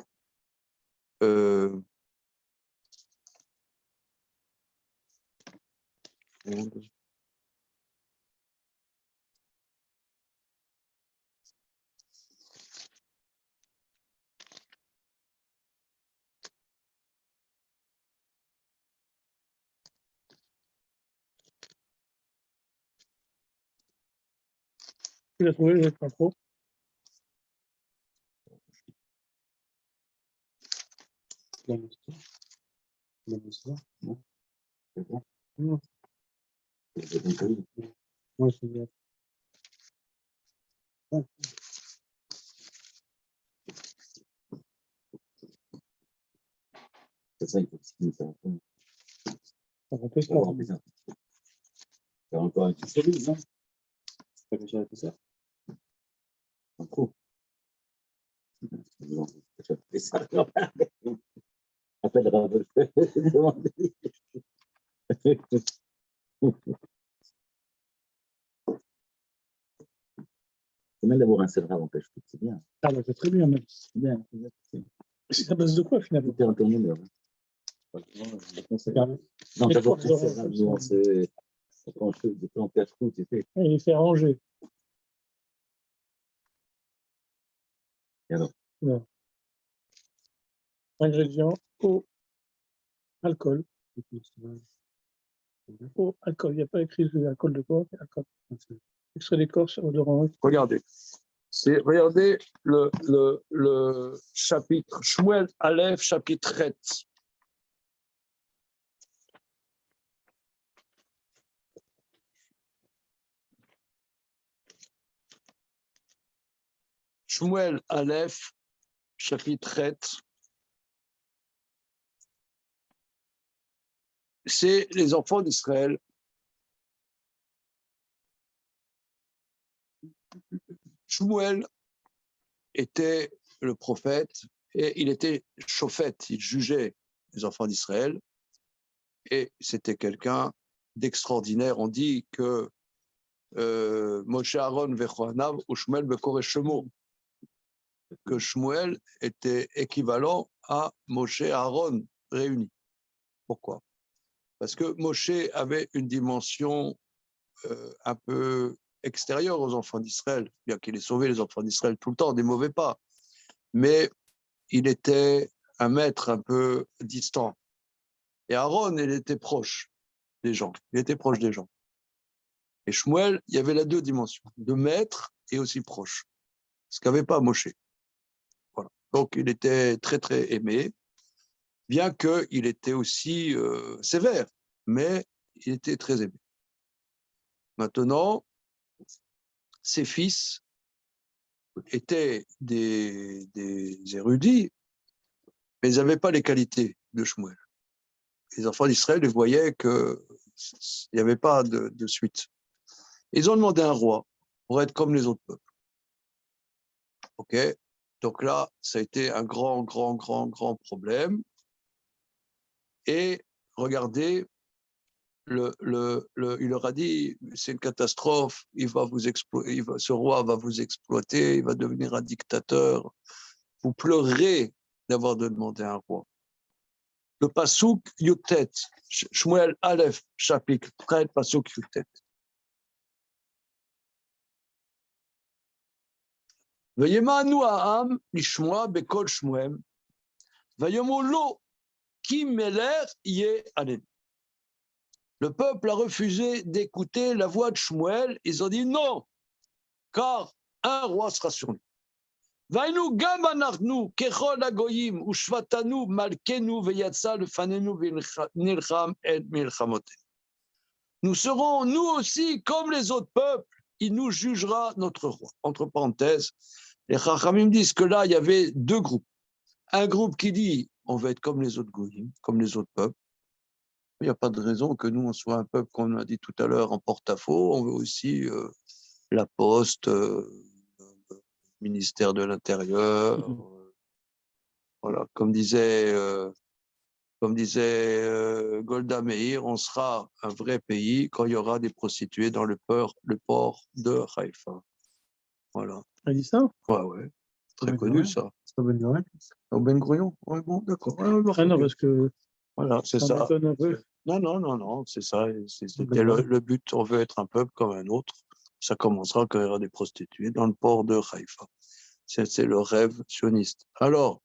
Tu l'as trouvé, je ne sais pas trop. La moussard. Non. C'est bon. Non. C'est bon. Moi, je suis C'est ça, il faut que ça ça. C'est encore un petit service, hein. C'est pas que j'ai tout ça. En trop. Appelle Ravel. C'est mal d'avoir un seul rave en pêche, c'est bien. Ah, bah, c'est très bien, même. C'est bien. C'est à base de quoi, finalement? Tout est en ton honneur. Non, d'abord, c'est quand je fais en cache-cou, tu sais. Il est fait ranger. Et alors? Non. Ingrédients, eau, alcool. Eau, alcool. Il n'y a pas écrit alcool de quoi? Alcool. Extrait d'écorce, eau d'orange. Regardez. Regardez le chapitre Shmuel Aleph, chapitre 7. Shmuel Aleph, chapitre 7. c'est les enfants d'Israël. Shmuel était le prophète et il était chauffette, il jugeait les enfants d'Israël et c'était quelqu'un d'extraordinaire. On dit que Moshe Aaron vechoanav ou Shmuel bekoresh shemo, que Shmuel était équivalent à Moshe Aaron réunis. Pourquoi? Parce que Moshe avait une dimension un peu extérieure aux enfants d'Israël, bien qu'il ait sauvé les enfants d'Israël tout le temps, des mauvais pas, mais il était un maître un peu distant. Et Aaron, il était proche des gens, il était proche des gens. Et Shmuel, il y avait les deux dimensions, de maître et aussi proche, ce qu'avait pas Moshe. Voilà. Donc il était très très aimé, bien qu'il était aussi sévère, mais il était très aimé. Maintenant, ses fils étaient des érudits, mais ils n'avaient pas les qualités de Shmuel. Les enfants d'Israël ils voyaient qu'il n'y avait pas de suite. Ils ont demandé un roi pour être comme les autres peuples. OK? Donc là, ça a été un grand problème. Et regardez, il leur a dit, c'est une catastrophe, ce roi va vous exploiter, il va devenir un dictateur. Vous pleurez d'avoir demandé un roi. Le Pasuk Yutet, Shmuel Aleph, chapitre 13, Pasuk Yutet. Vayemanu ha'am lishmoa bekol Shmuel, vayomu lo ki meler yeh alen. Le peuple a refusé d'écouter la voix de Shmuel. Ils ont dit non, car un roi sera sur nous. Vainu gam anachnu kechol hagoyim ushvatanu malkenu veyatsa lefanenu v'nilcham et milchamotenu. Nous serons nous aussi comme les autres peuples. Il nous jugera notre roi. Entre parenthèses, les Chachamim disent que là il y avait deux groupes. Un groupe qui dit on va être comme les autres goyim, comme les autres peuples. Il n'y a pas de raison que nous, on soit un peuple, comme on a dit tout à l'heure, en porte-à-faux. On veut aussi la poste, le ministère de l'Intérieur. Voilà, comme disait Golda Meir, on sera un vrai pays quand il y aura des prostituées dans le port de Haïfa. Voilà. Elle dit ça? Ouais. Très connu, ça. C'est Ben Gurion. Ben Gurion? Ouais, bon, d'accord. Ah non, parce que voilà, c'est ça. m'étonne un peu. Non, c'est ça. C'était le but. On veut être un peuple comme un autre. Ça commencera quand il y aura des prostituées dans le port de Haïfa. C'est le rêve sioniste. Alors,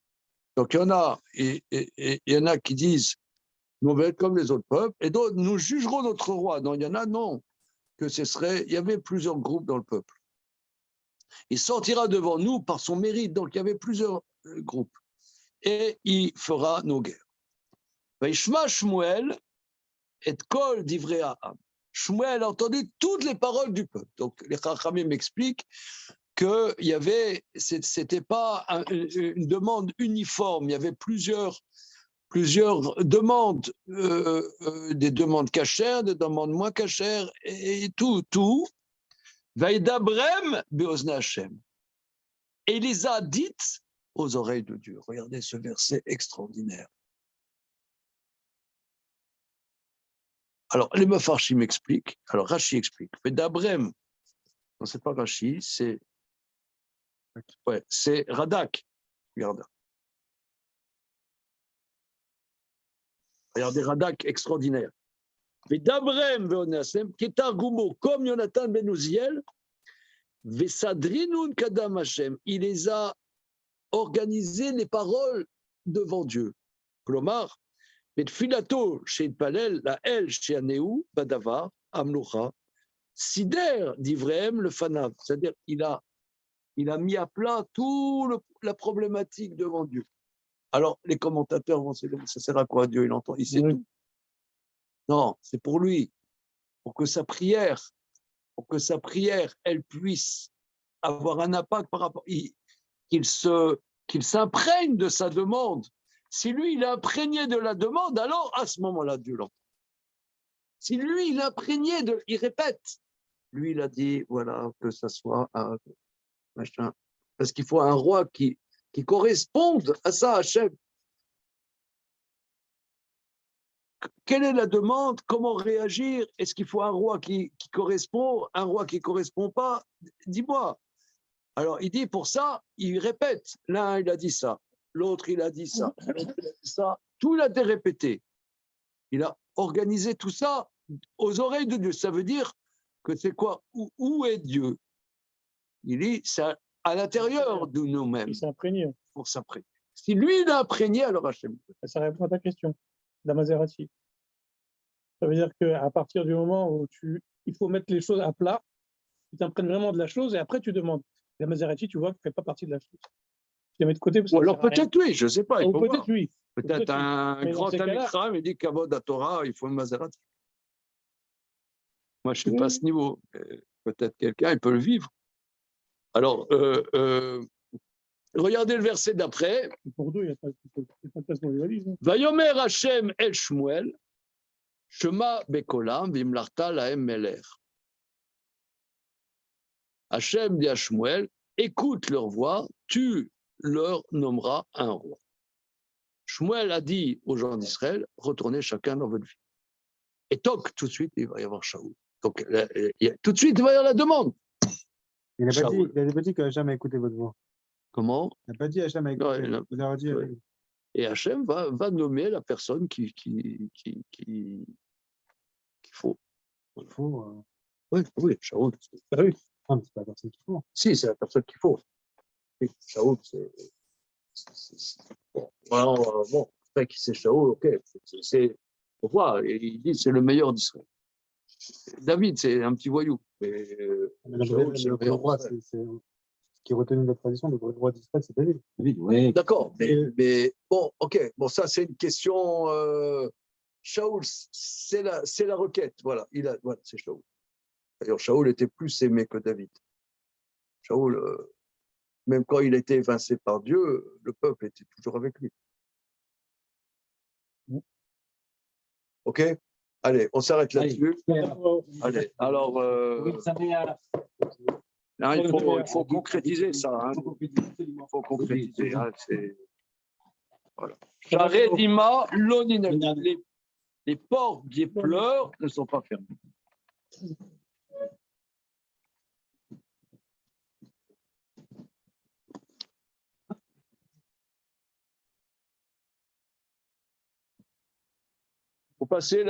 donc il y en a qui disent nous on veut être comme les autres peuples, et d'autres nous jugerons notre roi. Non, il y en a non. Il y avait plusieurs groupes dans le peuple. Il sortira devant nous par son mérite. Donc il y avait plusieurs groupes. Et il fera nos guerres. Vaishma Shmuel et kol divrei ha'am. Shmuel a entendu toutes les paroles du peuple. Donc les Chachamim m'expliquent que c'était pas une demande uniforme. Il y avait plusieurs demandes, des demandes cachères, des demandes moins cachères, et tout. Vaidabrem beozna Hashem. Et il les a dites aux oreilles de Dieu. Regardez ce verset extraordinaire. Alors, les Mefarshim m'expliquent. Alors, Rashi explique. Vaidabrem, non, c'est pas Rashi, c'est Radak. Regardez Radak extraordinaire. Vaidabrem veonasem, ketar gumo, comme Yonatan ben Uziel, vesadrinun kadam Hashem. Il les a organisé les paroles devant Dieu. Klomar, Betfilato chez Palel, la El chez Anéou, Badavar, Amloucha, Sider d'Ivraim le Fanav. C'est-à-dire il a mis à plat toute la problématique devant Dieu. Alors les commentateurs vont se dire ça sert à quoi Dieu? Il sait tout. Non, c'est pour lui, pour que sa prière, elle puisse avoir un impact par rapport, qu'il s'imprègne de sa demande. Si lui, il est imprégné de la demande, alors à ce moment-là, Dieu l'entend. Si lui, il imprégnait il répète. Lui, il a dit, voilà, que ça soit un machin. Parce qu'il faut un roi qui corresponde à ça, Hachem. Quelle est la demande? Comment réagir? Est-ce qu'il faut un roi qui correspond? Un roi qui ne correspond pas? Dis-moi. Alors, il dit pour ça, il répète. L'un, il a dit ça. L'autre, il a dit ça. L'autre, il a dit ça. Tout il a été répété. Il a organisé tout ça aux oreilles de Dieu. Ça veut dire que c'est quoi? Où est Dieu? Il dit, c'est à l'intérieur de nous-mêmes. Il s'est imprégné. Pour s'imprégner. Si lui, il a imprégné, alors Hachem. Ça répond à ta question, la Maserati. Ça veut dire qu'à partir du moment où il faut mettre les choses à plat, tu t'imprègnes vraiment de la chose et après tu demandes. La Maserati, tu vois, ne fait pas partie de la chose. Tu la mets de côté. Ou alors peut-être oui, je ne sais pas. Ou peut-être oui. Peut-être un grand Amikra me dit qu'Avod à Torah, il faut une Maserati. Moi, je ne suis pas à ce niveau. Peut-être quelqu'un, il peut le vivre. Alors, regardez le verset d'après. Pour deux, il n'y a pas de place dans les valises. Vayomer Hashem el Shmuel, Shema bekolam vimlarta lahem meler. Hashem dit à Shmuel, écoute leur voix, tu leur nommeras un roi. Shmuel a dit aux gens d'Israël, retournez chacun dans votre vie. Et toc, tout de suite, il va y avoir Shaoul. Donc, tout de suite, il va y avoir la demande. Il n'a pas dit qu'Hachem a écouté votre voix. Comment? Il n'a pas dit Hachem a écouté. Vous avez dit. Ouais. Et Hachem va nommer la personne qu'il faut. Il faut. Oui, Shaoul. Ah oui. Non, c'est pas la personne qu'il faut. Si, c'est la personne qu'il faut. Oui, Shaoul, c'est. Bon, alors, bon, après qui c'est Shaoul, ok. Faut voir, il dit c'est le meilleur d'Israël. David, c'est un petit voyou. Mais Shaoul, c'est le meilleur roi, c'est ce qui est retenu de la tradition, le roi d'Israël, c'est David. Oui. D'accord, mais bon, ok, bon, ça c'est une question. Shaoul, c'est la requête, voilà, voilà, c'est Shaoul. D'ailleurs, Shaoul était plus aimé que David. Shaoul, même quand il était évincé par Dieu, le peuple était toujours avec lui. Ok? Allez, on s'arrête là-dessus. Allez, alors. Hein, il faut concrétiser ça. Hein. Il faut concrétiser. Hein, voilà. Les portes des pleurs ne sont pas fermées. Faut passer là.